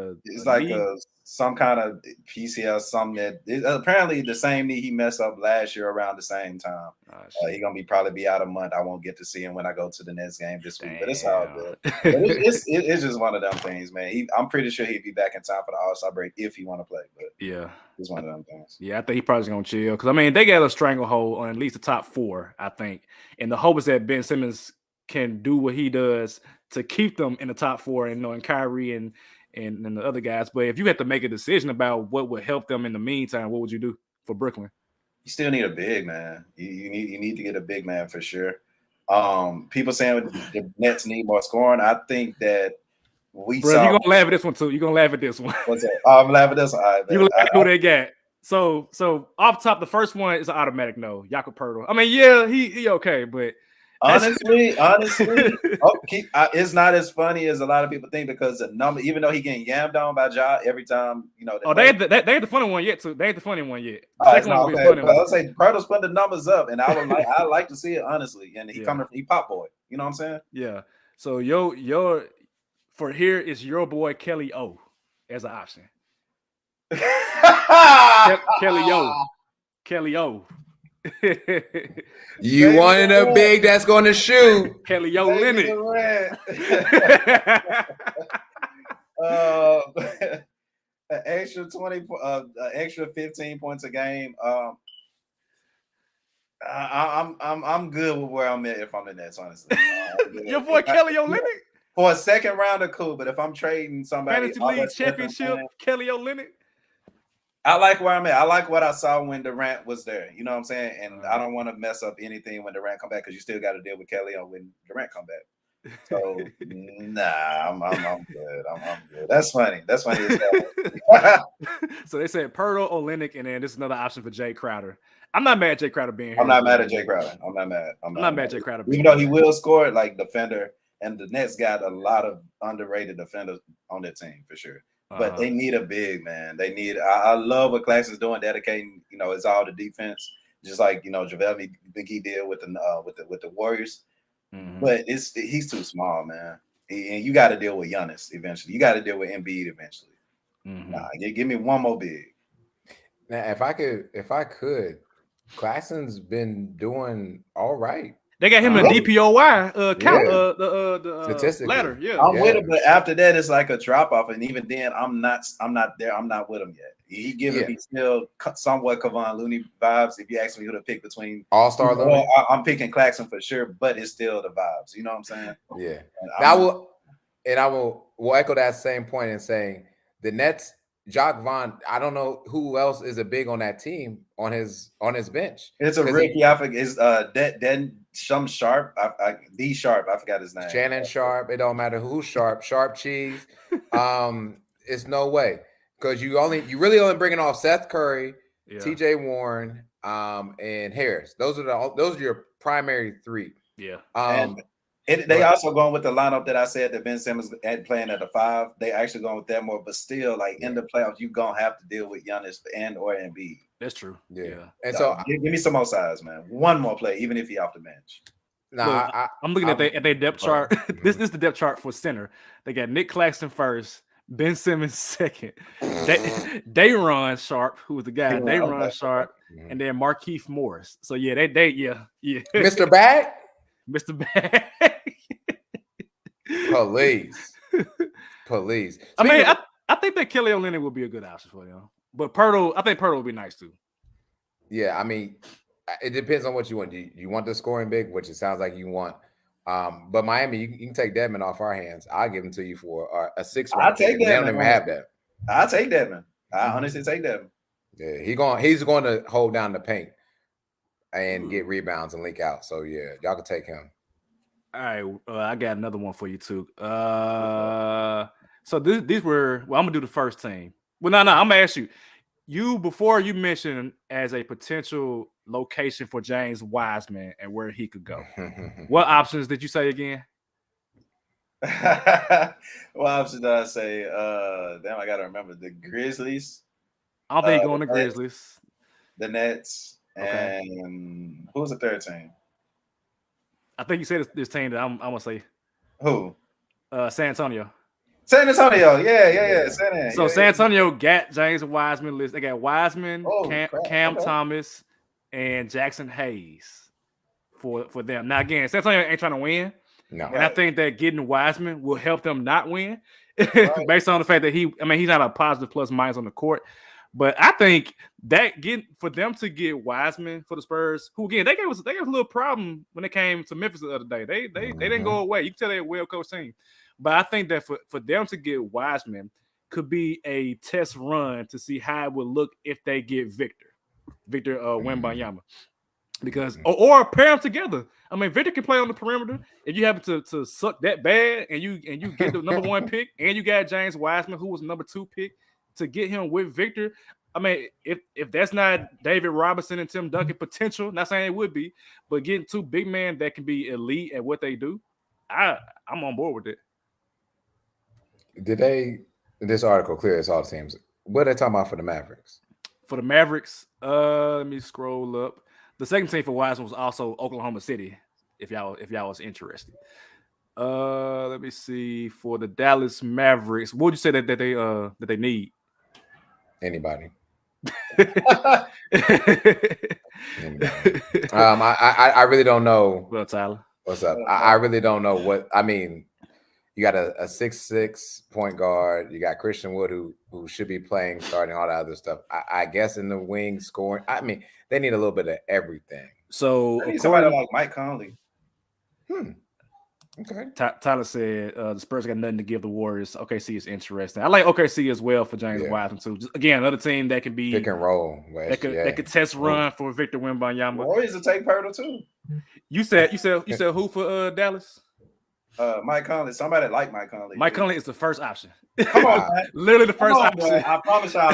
some kind of PCL, something that apparently the same knee he messed up last year around the same time. He's gonna probably be out a month. I won't get to see him when I go to the next game this week, but it's all good. It's just one of them things, man. I'm pretty sure he'd be back in time for the All-Star break if he want to play. But yeah, it's one of them things. Yeah, I think he probably gonna chill because they got a stranglehold on at least the top four, I think, and the hope is that Ben Simmons can do what he does to keep them in the top four, and Kyrie and the other guys. But if you had to make a decision about what would help them in the meantime, what would you do for Brooklyn? You still need a big man. You need to get a big man for sure. People saying the Nets need more scoring. I think that you're gonna laugh at this one too. You're gonna laugh at this one. What's that? Oh, I'm laughing at this one. All right, you laugh at who they got. So off top, the first one is an automatic no. Jakob Poeltl. Yeah, he okay, but honestly, it's not as funny as a lot of people think because the number, even though he getting yammed on by Ja every time, they ain't the funny one yet too. They ain't the funny one yet. Okay. I'll say Poeltl's putting the numbers up, and I like to see it honestly. And he pop boy. You know what I'm saying? Yeah. So your for here is your boy Kelly O as an option. Kelly O. You wanted a big that's going to shoot. Kelly Olynyk. An extra 20, extra 15 points a game. I'm good with where I'm at if I'm in that. Honestly, your boy Kelly Olynyk. For a second round of cool, but if I'm trading somebody, fantasy league championship, Kelly Olynyk. I like where I'm at. I like what I saw when Durant was there. You know what I'm saying? And I don't want to mess up anything when Durant come back because you still got to deal with Kelly on when Durant come back. So I'm good. I'm good. That's funny. That's funny. So they said Poeltl, Olynyk, and then this is another option for Jay Crowder. I'm not mad at Jay Crowder being here. I'm not mad at Jay Crowder. I'm not mad. I'm not mad at Jay Crowder. Even though he will score like defender, and the Nets got a lot of underrated defenders on their team for sure. But they need a big man. They need. I love what Claxton's doing, dedicating. It's all the defense, just like JaVale McGee did with the Warriors. Mm-hmm. But he's too small, man. And you got to deal with Giannis eventually. You got to deal with Embiid eventually. Mm-hmm. Give me one more big. Now, if I could, Claxton's been doing all right. They got him in a DPOY count, the ladder. Yeah, I'm with him, but after that, it's like a drop off, and even then, I'm not there. I'm not with him yet. He giving me still somewhat Kevon Looney vibes. If you ask me who to pick between All-Star Looney, I'm picking Claxton for sure, but it's still the vibes. You know what I'm saying? Yeah. I will echo that same point in saying the Nets. Jacques Vaughn, I don't know who else is a big on that team on his bench. It's a rookie. I forget. Is some Sharp? D Sharp. I forgot his name. Shannon Sharp. It don't matter who's Sharp. Sharp cheese. It's no way because you really only bringing off Seth Curry, T.J. Warren, and Harris. Those are your primary three. Yeah. They also going with the lineup that I said that Ben Simmons had playing at the 5. They actually going with that more, but still, like in the playoffs, you gonna have to deal with Giannis or Embiid. That's true. Yeah. And so give me some more size, man. One more play, even if he off the bench. Nah, I'm looking at their depth chart. This is the depth chart for center. They got Nick Claxton first, Ben Simmons second, Dayron Sharp, who was the guy, Dayron Sharp, and then Markieff Morris. So yeah, yeah. Mr. Bag? Mr. Bag. Police. I mean, I think that Kelly Olynyk would be a good option for them. But I think Pirtle would be nice too. Yeah, I mean, it depends on what you want. Do you want the scoring big, which it sounds like you want. But Miami, you can take Dedmon off our hands. I'll give him to you for a 6. I'll take that. They don't even have that. I'll take Dedmon. I honestly take Dedmon. Yeah, he's going to hold down the paint and get rebounds and link out. So yeah, y'all can take him. All right, I got another one for you too. So these were. Well, I'm gonna do the first team. Well, no, I'm gonna ask you. Before you mentioned as a potential location for James Wiseman and where he could go. What options did you say again? What options did I say? Damn, I gotta remember the Grizzlies. I don't think going to Grizzlies. The Nets, and who was the third team? I think you said this team that I'm gonna say. Who? San Antonio. San Antonio, yeah. San Antonio got James Wiseman list. They got Wiseman, Cam Thomas, and Jackson Hayes for them. Now again, San Antonio ain't trying to win. No, and I think that getting Wiseman will help them not win, based on the fact that he's not a positive plus minus on the court. But I think that for them to get Wiseman for the Spurs, who again they gave us a little problem when it came to Memphis the other day. They didn't go away. You can tell they're a well-coached team. But I think that for them to get Wiseman could be a test run to see how it would look if they get Victor Wembanyama. Because or pair them together. I mean, Victor can play on the perimeter. If you happen to suck that bad and you get the number 1 pick and you got James Wiseman, who was number 2 pick, to get him with Victor. I mean, if that's not David Robinson and Tim Duncan potential, not saying it would be, but getting 2 big men that can be elite at what they do, I'm on board with it. Did this article clears all the teams? What are they talking about for the Mavericks? For the Mavericks, let me scroll up. The second team for Wiseman was also Oklahoma City, if y'all was interested. Let me see. For the Dallas Mavericks, what would you say that they need? Anybody. I really don't know. Well, Tyler, what's up? I really don't know what. I mean, you got a 6'6" point guard. You got Christian Wood who should be playing, starting all that other stuff. I guess in the wing scoring. I mean, they need a little bit of everything. So somebody like Mike Conley. Okay. Tyler said the Spurs got nothing to give the Warriors. OKC is interesting. I like OKC as well for James Wiseman too. Just, again, another team that can be pick and roll. That could test run for Victor Wembanyama. Warriors will take Pirtle too. You said who for Dallas? Mike Conley. Somebody like Mike Conley. Mike Conley is the first option. Come on, man. Literally the first option. Boy. I promise y'all.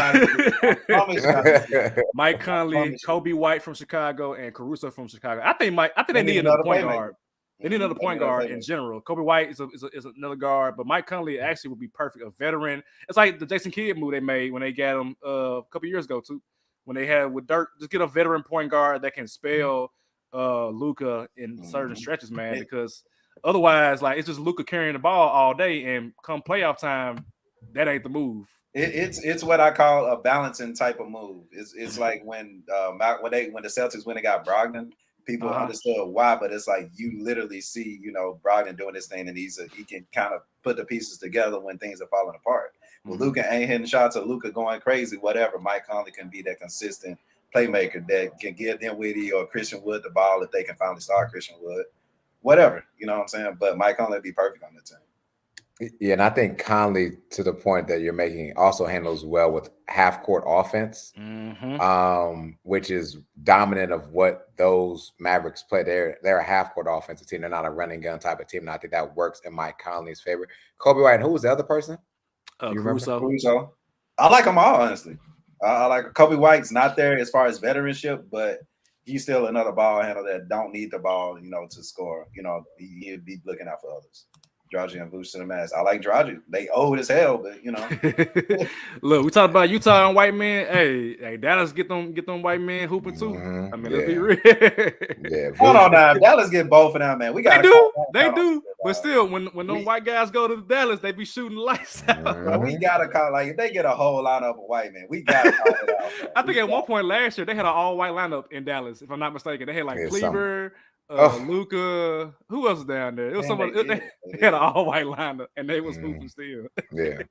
Mike Conley, Kobe White from Chicago, and Caruso from Chicago. I think they need another point guard. They need another point guard in general. Kobe White is another guard, but Mike Conley actually would be perfect. A veteran. It's like the Jason Kidd move they made when they got him a couple years ago too. When they had with Dirk, just get a veteran point guard that can spell Luka in certain stretches, man. Because otherwise, like it's just Luka carrying the ball all day, and come playoff time, that ain't the move. It's what I call a balancing type of move. It's like when the Celtics when they got Brogdon. People understood why, but it's like you literally see, Brogdon doing this thing, and he can kind of put the pieces together when things are falling apart. Well, Luka ain't hitting shots, or Luka going crazy, whatever. Mike Conley can be that consistent playmaker that can give Dinwiddie or Christian Wood the ball if they can finally start Christian Wood, whatever. You know what I'm saying? But Mike Conley would be perfect on the team. Yeah, and I think Conley, to the point that you're making, also handles well with half-court offense, which is dominant of what those Mavericks play. They're a half-court offensive team. They're not a running gun type of team, and I think that works in Mike Conley's favor. Kobe White, and who was the other person? Caruso. I like them all, honestly. I like Kobe White's not there as far as veteranship, but he's still another ball handler that don't need the ball, to score. He'd be looking out for others. Dragic and Vooch to the max. I like Dragic. They old as hell, but you know. Look, we talked about Utah and white men. Hey, Dallas get them white men hooping too. I mean, let's be real. Hold on now. Dallas get both of them, man. We got they do. But still, when them white guys go to Dallas, they be shooting lights out. Bro, we gotta call if they get a whole lineup of white men, we gotta call it out. Bro. I think at one point last year they had an all white lineup in Dallas, if I'm not mistaken. They had like Cleaver. Luca, who else was down there? It was somebody. They had an all-white lineup, and they was hooping still. Yeah,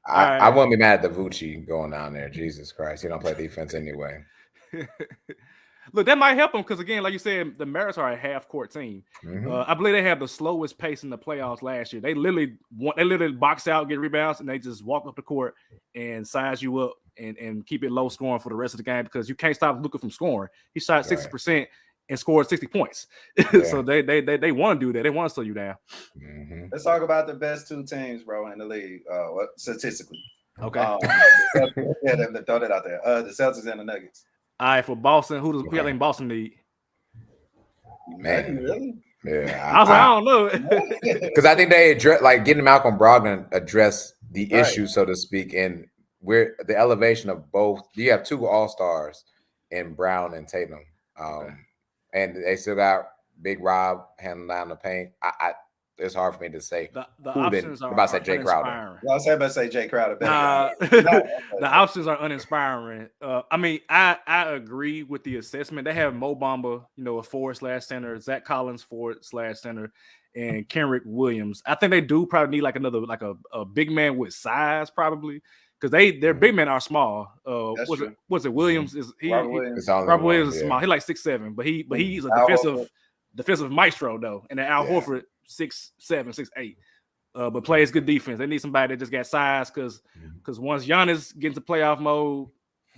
I wouldn't be mad at the Vucci going down there. Jesus Christ, he don't play defense anyway. Look, that might help them because again, like you said, the Mariners are a half-court team. I believe they have the slowest pace in the playoffs last year. They literally box out, get rebounds, and they just walk up the court and size you up and keep it low scoring for the rest of the game because you can't stop Luka from scoring. He shot 60%. And scored 60 points. So they want to do that. They want to slow you down. Let's talk about the best two teams, bro, in the league. Statistically. Okay. Throw that out there. The Celtics and the Nuggets. All right, for Boston, who y'all think Boston need? Man, really? Yeah. I don't know. Because I think they address getting Malcolm Brogdon address the issue, so to speak, and where the elevation of both. You have two all-stars in Brown and Tatum. And they still got Big Rob handling down the paint. It's hard for me to say. The options are about to say Jay Crowder. I was about to say Jay Crowder. The options are uninspiring. I mean, I agree with the assessment. They have Mo Bamba, a forward/center, Zach Collins forward/center, and Kenrick Williams. I think they do probably need a big man with size probably. Because their big men are small. Was it Williams? Robert Williams is small. He's like 6'7", but he's a defensive maestro though. And then Al Horford 6'7", 6'8", but plays good defense. They need somebody that just got size because once Giannis gets into playoff mode,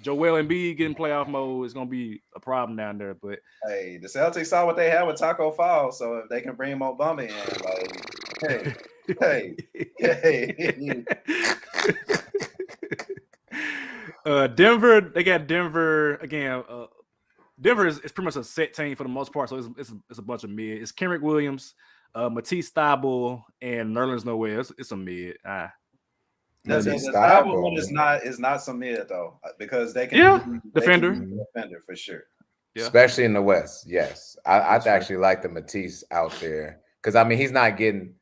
Joel Embiid getting playoff mode is gonna be a problem down there. But hey, the Celtics saw what they had with Taco Fall, so if they can bring Mo Bamba in, hey. Denver, they got Denver again. Denver is pretty much a set team for the most part, so it's a bunch of mid. It's Kenrick Williams, Matisse Thybulle, and Nerlens Noel. It's a mid. The Thybulle one is not some mid though, because they can defender for sure. Yeah. Especially in the West, yes. I actually like the Matisse out there because he's not getting.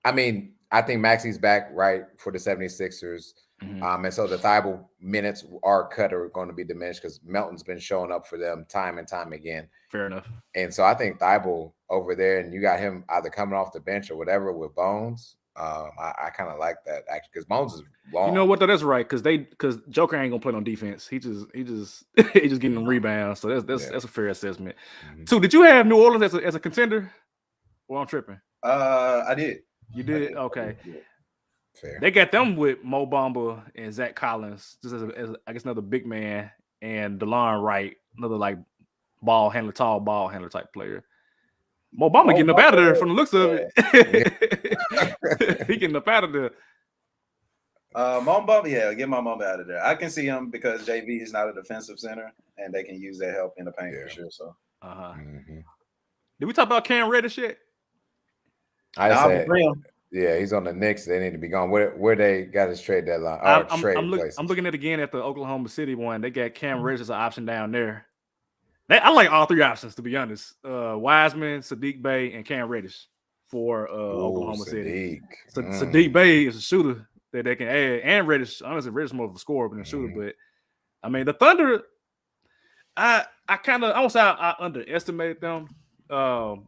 I think Maxi's back right for the 76ers. And so the Thybulle minutes are going to be diminished because Melton's been showing up for them time and time again. Fair enough. And so I think Thybulle over there, and you got him either coming off the bench or whatever with Bones. I kind of like that actually because Bones is long. You know what? That's right because Joker ain't gonna play on defense. He just getting them rebounds. So that's a fair assessment. So did you have New Orleans as a contender? Well, I'm tripping. I did. You did? Okay. Fair. They got them with Mo Bamba and Zach Collins, just as I guess another big man, and DeLon Wright, another tall ball handler type player. Mo Bamba getting up out of there from the looks of it. He getting up out of there. Mo Bamba, get Mo Bamba out of there. I can see him because JV is not a defensive center, and they can use that help in the paint for sure. So, Did we talk about Cam Reddish yet? Yeah, he's on the Knicks. They need to be gone. Where they got his trade deadline? I'm looking at again at the Oklahoma City one. They got Cam Reddish as an option down there. I like all three options to be honest. Wiseman, Sadiq Bey, and Cam Reddish for Oklahoma City. Sadiq Bey is a shooter that they can add, and Reddish. Honestly, Reddish is more of a scorer than a shooter. But the Thunder, I won't say I underestimated them.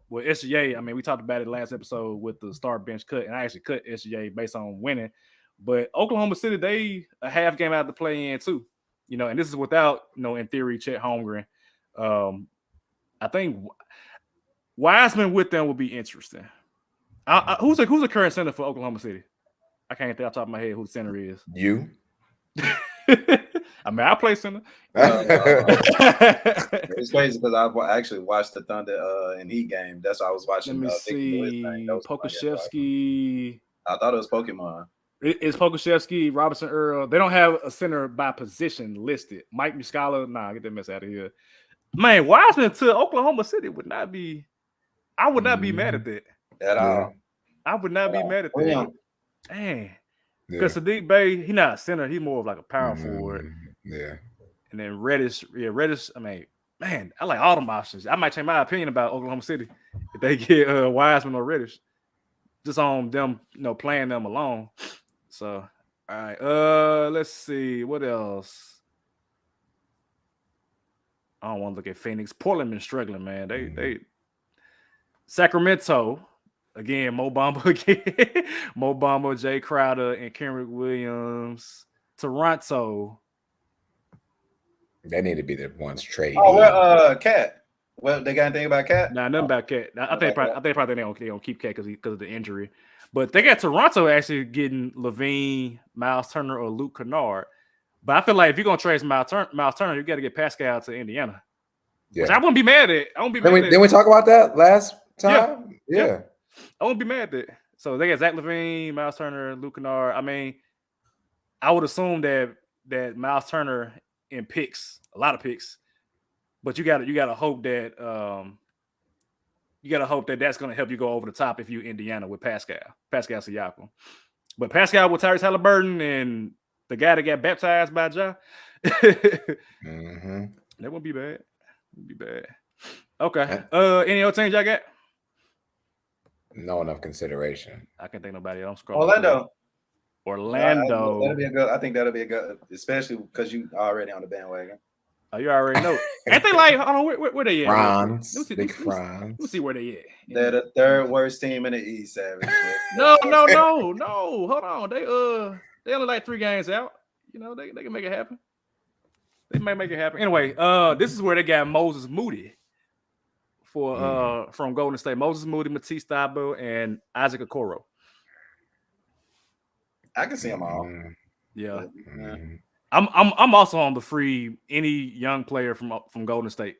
With SGA, we talked about it last episode with the start bench cut, and I actually cut SGA based on winning. But Oklahoma City, they a half game out of the play in too, and this is without, in theory, Chet Holmgren. I think Wiseman with them will be interesting. Who's the current center for Oklahoma City? I can't think off the top of my head who the center is. You. I play center. It's crazy because I actually watched the Thunder in Heat game. That's why I was watching. Let me see. Pokashevsky. I thought it was Pokemon. It's Pokashevsky, Robinson Earl. They don't have a center by position listed. Mike Muscala. Nah, get that mess out of here. Man, Wiseman to Oklahoma City would not be. I would not be mad at that at all. I would not be mad at that. Dang. Because Sadiq Bey, he's not a center. He's more of like a power forward. Yeah. And then Reddish. I mean, man, I like all them options. I might change my opinion about Oklahoma City if they get Wiseman or Reddish. Just on them, playing them alone. So, all right. Let's see. What else? I don't want to look at Phoenix. Portland been struggling, man. They Sacramento. Again, Mo Bamba again. Mo Bamba, Jay Crowder, and Kenrick Williams. Toronto. They need to be the ones trading. Oh, well, Cat. Well, they got anything about Cat? Nah, nothing about Cat. I think probably they don't keep Cat because of the injury. But they got Toronto actually getting Levine, Miles Turner, or Luke Kennard. But I feel like if you're gonna trade Miles Turner, you got to get Pascal to Indiana. Yeah. Which I wouldn't be mad at. Didn't we talk about that last time? Yeah. I won't be mad at that. So they got Zach Levine, Miles Turner, Luke Kennard. I mean, I would assume that Miles Turner in picks, a lot of picks, but you gotta hope that that's gonna help you go over the top if you Indiana with Pascal Siakam. But Pascal with Tyrese Halliburton and the guy that got baptized by Ja, that wouldn't be bad. Okay. Any other teams y'all got? No enough consideration. I can't think nobody else. Orlando. That'll be a good. I think that'll be a good, especially because you already on the bandwagon. Oh, you already know. Ain't they like? Hold on, where they at? Franz. Let's see where they at. They're the third worst team in the East, Savage. No. Hold on. They only like 3 games out. They can make it happen. They might make it happen. Anyway, this is where they got Moses Moody from Golden State. Moses Moody, Matisse Thybulle, and Isaac Okoro. I can see them all. Yeah. I'm also on the free any young player from Golden State.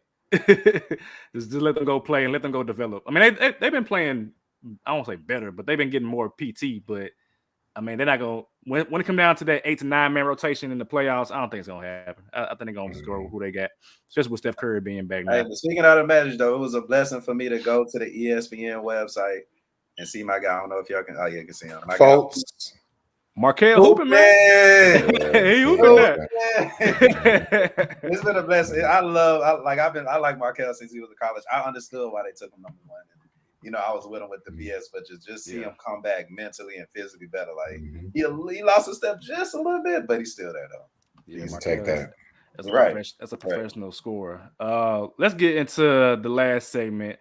just let them go play and let them go develop. I mean, they've been playing. I won't say better, but they've been getting more PT. But I mean, they're not going when it comes down to that 8 to 9 man rotation in the playoffs. I don't think it's gonna happen. I think they're gonna just go with who they got, especially with Steph Curry being back now. Hey, speaking of the Magic, though, it was a blessing for me to go to the ESPN website and see my guy. I don't know if y'all can. Oh yeah, you can see him. My folks. Guy. Markel hooping, man. He hooping that. It's been a blessing. I like Markel since he was in college. I understood why they took him number 1. And, I was with him with the BS, but just see him come back mentally and physically better. Like he lost a step just a little bit, but he's still there though. Yeah, take that. That's a professional scorer. Let's get into the last segment.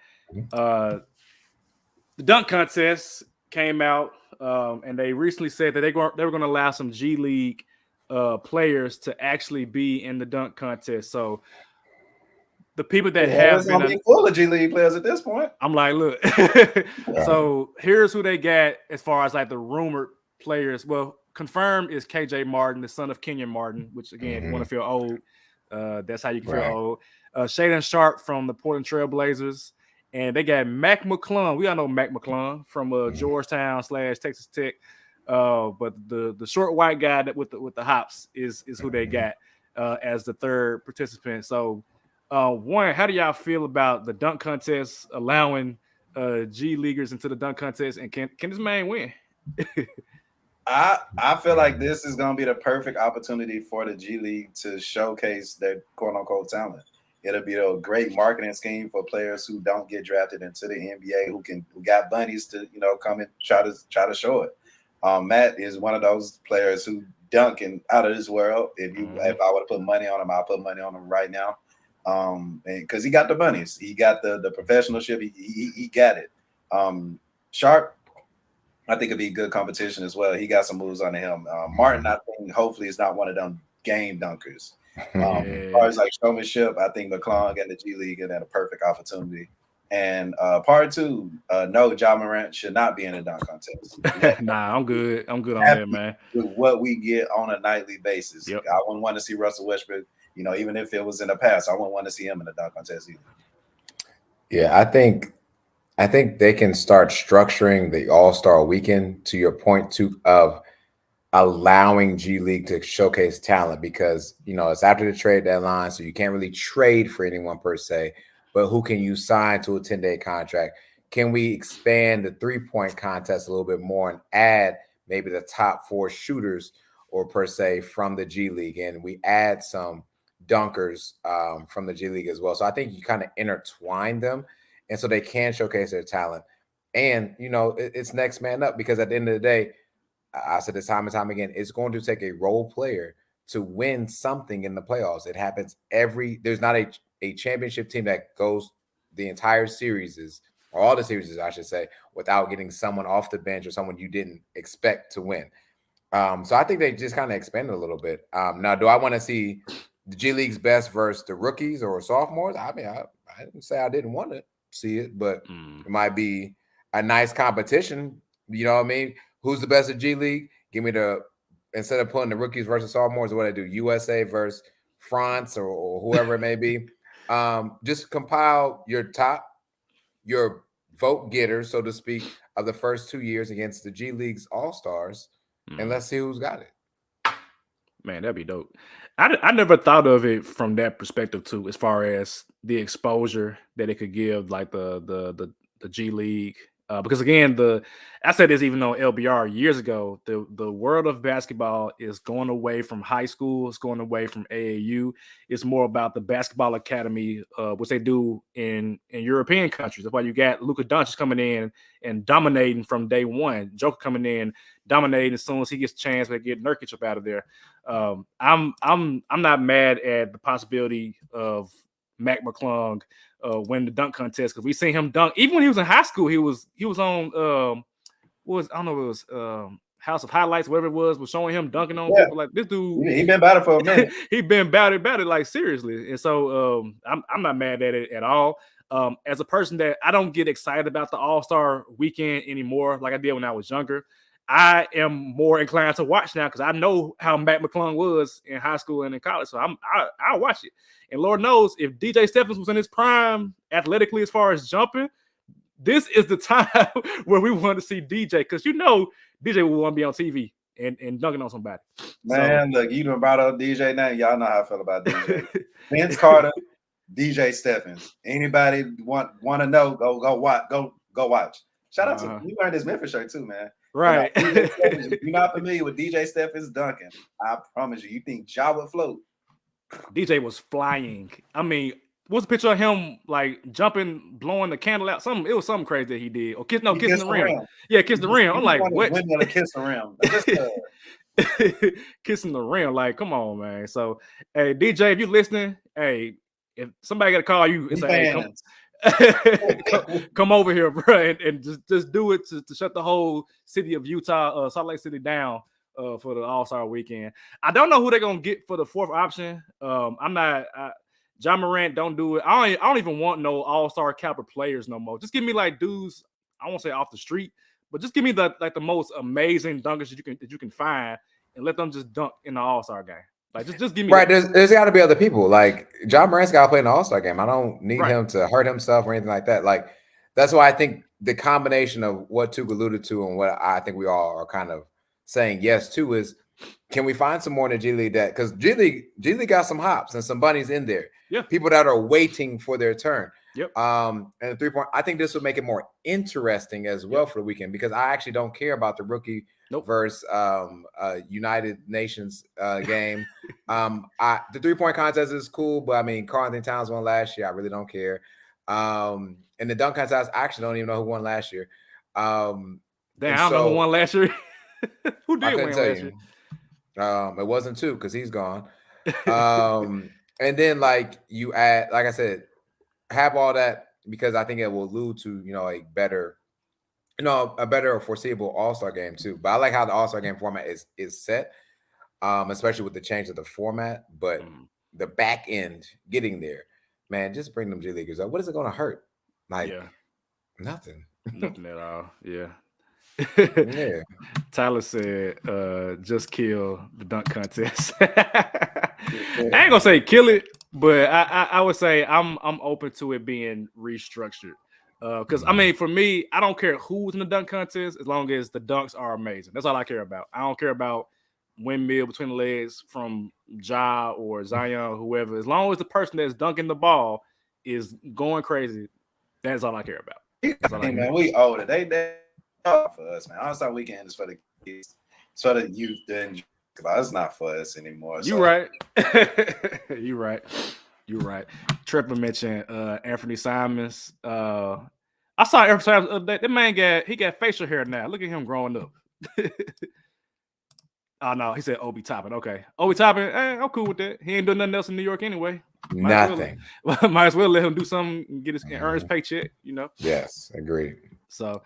The dunk contest came out. And they recently said that they were going to allow some G League players to actually be in the dunk contest. So the people that have been full of G League players at this point. I'm like, look. So here's who they got as far as like the rumored players. Well, confirmed is KJ Martin, the son of Kenyon Martin, which again, if you want to feel old, that's how you can feel old. Shaedon Sharpe from the Portland Trail Blazers. And they got Mac McClung. We all know Mac McClung from Georgetown / Texas Tech. But the short white guy with the hops is who they got as the third participant. So, one, how do y'all feel about the dunk contest allowing G Leaguers into the dunk contest? And can this man win? I feel like this is going to be the perfect opportunity for the G League to showcase their quote unquote talent. It'll be a great marketing scheme for players who don't get drafted into the NBA, who got bunnies to come and try to show it. Matt is one of those players who dunking out of this world. If I were to put money on him, I'll put money on him right now. And because he got the bunnies, he got the professionalship, he got it. Sharp, I think it'd be good competition as well. He got some moves on him. Martin, I think hopefully is not one of them game dunkers. As far as like showmanship, I think McClung and the G League had a perfect opportunity. And part 2, no, Ja Morant should not be in the dunk contest. Nah, I'm good. I'm good on that, man. With what we get on a nightly basis. Yep. I wouldn't want to see Russell Westbrook, even if it was in the past, I wouldn't want to see him in the dunk contest either. Yeah, I think they can start structuring the All-Star weekend to your point of allowing G League to showcase talent because, it's after the trade deadline, so you can't really trade for anyone per se, but who can you sign to a 10-day contract? can we expand the 3-point contest a little bit more and add maybe the top 4 shooters or per se from the G League, and we add some dunkers from the G League as well. So I think you kind of intertwine them, and so they can showcase their talent. And it's next man up, because at the end of the day, I said this time and time again, it's going to take a role player to win something in the playoffs. It happens there's not a championship team that goes the entire series, or all the series, I should say, without getting someone off the bench or someone you didn't expect to win. So I think they just kind of expanded a little bit. Now, do I want to see the G League's best versus the rookies or sophomores? I mean, I didn't say I didn't want to see it, but it might be a nice competition. You know what I mean? Who's the best at G League? Give me instead of putting the rookies versus sophomores, what I do, USA versus France or whoever it may be. Just compile your vote getters, so to speak, of the first 2 years against the G League's All-Stars, and let's see who's got it. Man, that'd be dope. I never thought of it from that perspective too, as far as the exposure that it could give, like the G League. Because again, I said this even on LBR years ago, the world of basketball is going away from high school. It's going away from AAU. It's more about the basketball academy, which they do in European countries. That's why you got Luka Doncic coming in and dominating from day one. Joker coming in, dominating as soon as he gets a chance to get Nurkic up out of there. I'm not mad at the possibility of Mac McClung win the dunk contest, because we seen him dunk even when he was in high school. He was on I don't know, it was House of Highlights, whatever it was showing him dunking on people. Like, this dude, he been about it for a minute. He been about it like seriously. And so I'm not mad at it at all. As a person that I don't get excited about the All-Star weekend anymore like I did when I was younger, I am more inclined to watch now, because I know how Mac McClung was in high school and in college. So I'll watch it. And Lord knows, if DJ Stephens was in his prime athletically as far as jumping, this is the time where we want to see DJ, because DJ will want to be on TV and dunking on somebody. Man, look, you done brought up DJ name. Y'all know how I feel about DJ. Vince Carter, DJ Stephens. Anybody want to know? Go watch. Shout out to you. Wearing this Memphis shirt too, man. Right. If you're not familiar with DJ Stephens dunking, I promise you think Ja would float. DJ was flying. I mean, what's the picture of him like jumping, blowing the candle out? It was something crazy that he did. Or kissing the rim. Yeah, kiss the rim. I'm like, what? Women to kiss the rim. Kissing the rim. Like, come on, man. So, hey, DJ, if you're listening, hey, if somebody got to call you and say, hey, come over here, bro, and just do it to shut the whole city of Utah, Salt Lake City down. For the All-Star weekend. I don't know who they're gonna get for the fourth option. John Morant, don't do it. I don't even want no All-Star caliber players no more. Just give me like dudes, I won't say off the street, but just give me the most amazing dunkers that you can find, and let them just dunk in the All-Star game. Like, just give me right. There's got to be other people. Like, John Morant's got to play in the All-Star game. I don't need him to hurt himself or anything like that. Like, that's why I think the combination of what Tuke alluded to and what I think we all are kind of saying yes to is, can we find some more in the G League, that because G League got some hops and some bunnies in there. Yeah. People that are waiting for their turn. Yep. And the 3-point, I think this would make it more interesting as well for the weekend, because I actually don't care about the rookie versus United Nations game. The 3-point contest is cool, but I mean, Karl Anthony Towns won last year. I really don't care. And the dunk contest, I actually don't even know who won last year. Damn, I don't know who won last year. Who did win last year? It wasn't two, because he's gone. And then like you add, like I said, have all that, because I think it will allude to a better or foreseeable All-Star game too. But I like how the All-Star game format is set, especially with the change of the format. But the back end getting there, man, just bring them G Leaguers up. What is it going to hurt? Like nothing. Nothing at all. Yeah. Yeah. Tyler said, just kill the dunk contest. I ain't gonna say kill it, but I would say I'm open to it being restructured. Because I mean, for me, I don't care who's in the dunk contest as long as the dunks are amazing. That's all I care about. I don't care about windmill between the legs from Ja or Zion or whoever. As long as the person that's dunking the ball is going crazy, that's all I care about. Man, we older. They for us, man. All-Star Weekend is for the kids. It's for the youth. Then it's not for us anymore. You right. You right. You're right. Triple mentioned Anthony Simons. I saw Anthony Simons. That man got facial hair now. Look at him growing up. Oh no, he said Obi Toppin. Okay, Obi Toppin. I'm cool with that. He ain't doing nothing else in New York anyway. Nothing. Might as well let him do something and get his earn his paycheck. You know. Yes, agreed. So,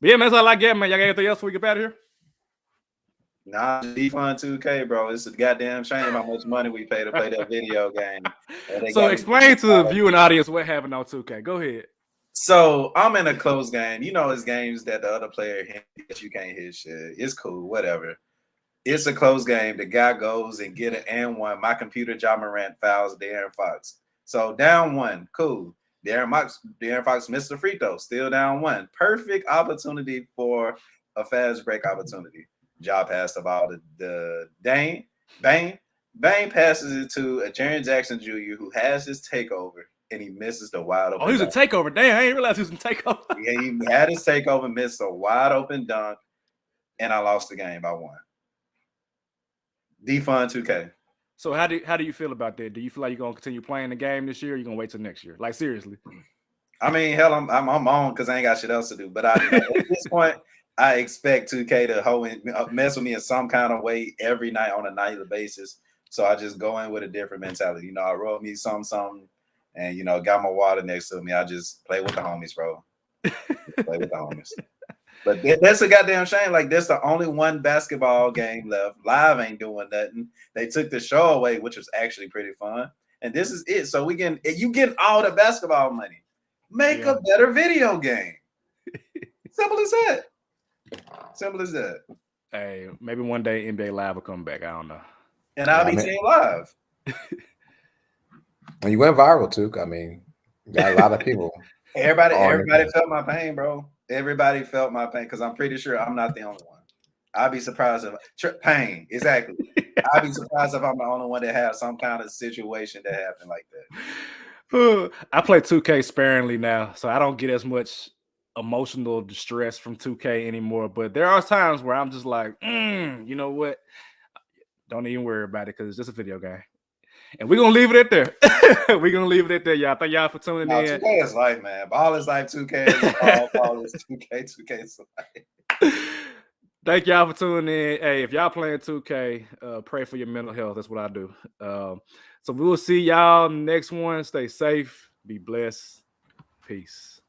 but yeah, man, that's all I get, man. Y'all got anything else before we get out of here? Nah, defund 2K, bro. It's a goddamn shame how much money we pay to play that video game. So explain to the viewing audience what happened on 2K. Go ahead. So I'm in a close game. You know, it's games that the other player hits, you can't hit shit. It's cool, whatever. It's a close game. The guy goes and get an and one. My computer, John Morant, fouls De'Aaron Fox. So down one, cool. De'Aaron Fox missed the free throw, still down one. Perfect opportunity for a fast break opportunity. Ja passed the ball to the Bane. Bane passes it to a Jaren Jackson Jr. who has his takeover, and he misses the wide open. Oh, he was a takeover. Damn, I didn't realize he was a takeover. Yeah, he had his takeover, missed a wide open dunk, and I lost the game by one. Defund 2K. So how do you feel about that? Do you feel like you're gonna continue playing the game this year, or you're gonna wait till next year? Like seriously? I mean, hell, I'm on because I ain't got shit else to do. But at this point, I expect 2K to mess with me in some kind of way every night on a nightly basis. So I just go in with a different mentality. You know, I roll me something, and got my water next to me. I just play with the homies, bro. Play with the homies. But that's a goddamn shame. Like, that's the only one basketball game left. Live ain't doing nothing. They took the show away, which was actually pretty fun. And this is it. So you get all the basketball money. Make a better video game. Simple as that. Simple as that. Hey, maybe one day NBA Live will come back. I don't know. And I'll be Team Live. And you went viral too. I mean, you got a lot of people. Everybody felt my pain, bro. Everybody felt my pain because I'm pretty sure I'm not the only one. I'd be surprised if pain, exactly. I'd be surprised if I'm the only one that has some kind of situation that happened like that. I play 2K sparingly now, so I don't get as much emotional distress from 2K anymore. But there are times where I'm just like, you know what? Don't even worry about it because it's just a video game. And we're going to leave it at there. We're going to leave it at there, y'all. Thank y'all for tuning in. 2K is life, man. Ball is life. 2K is ball is 2K. 2K is life. Thank y'all for tuning in. Hey, if y'all playing 2K, pray for your mental health. That's what I do. So we will see y'all next one. Stay safe. Be blessed. Peace.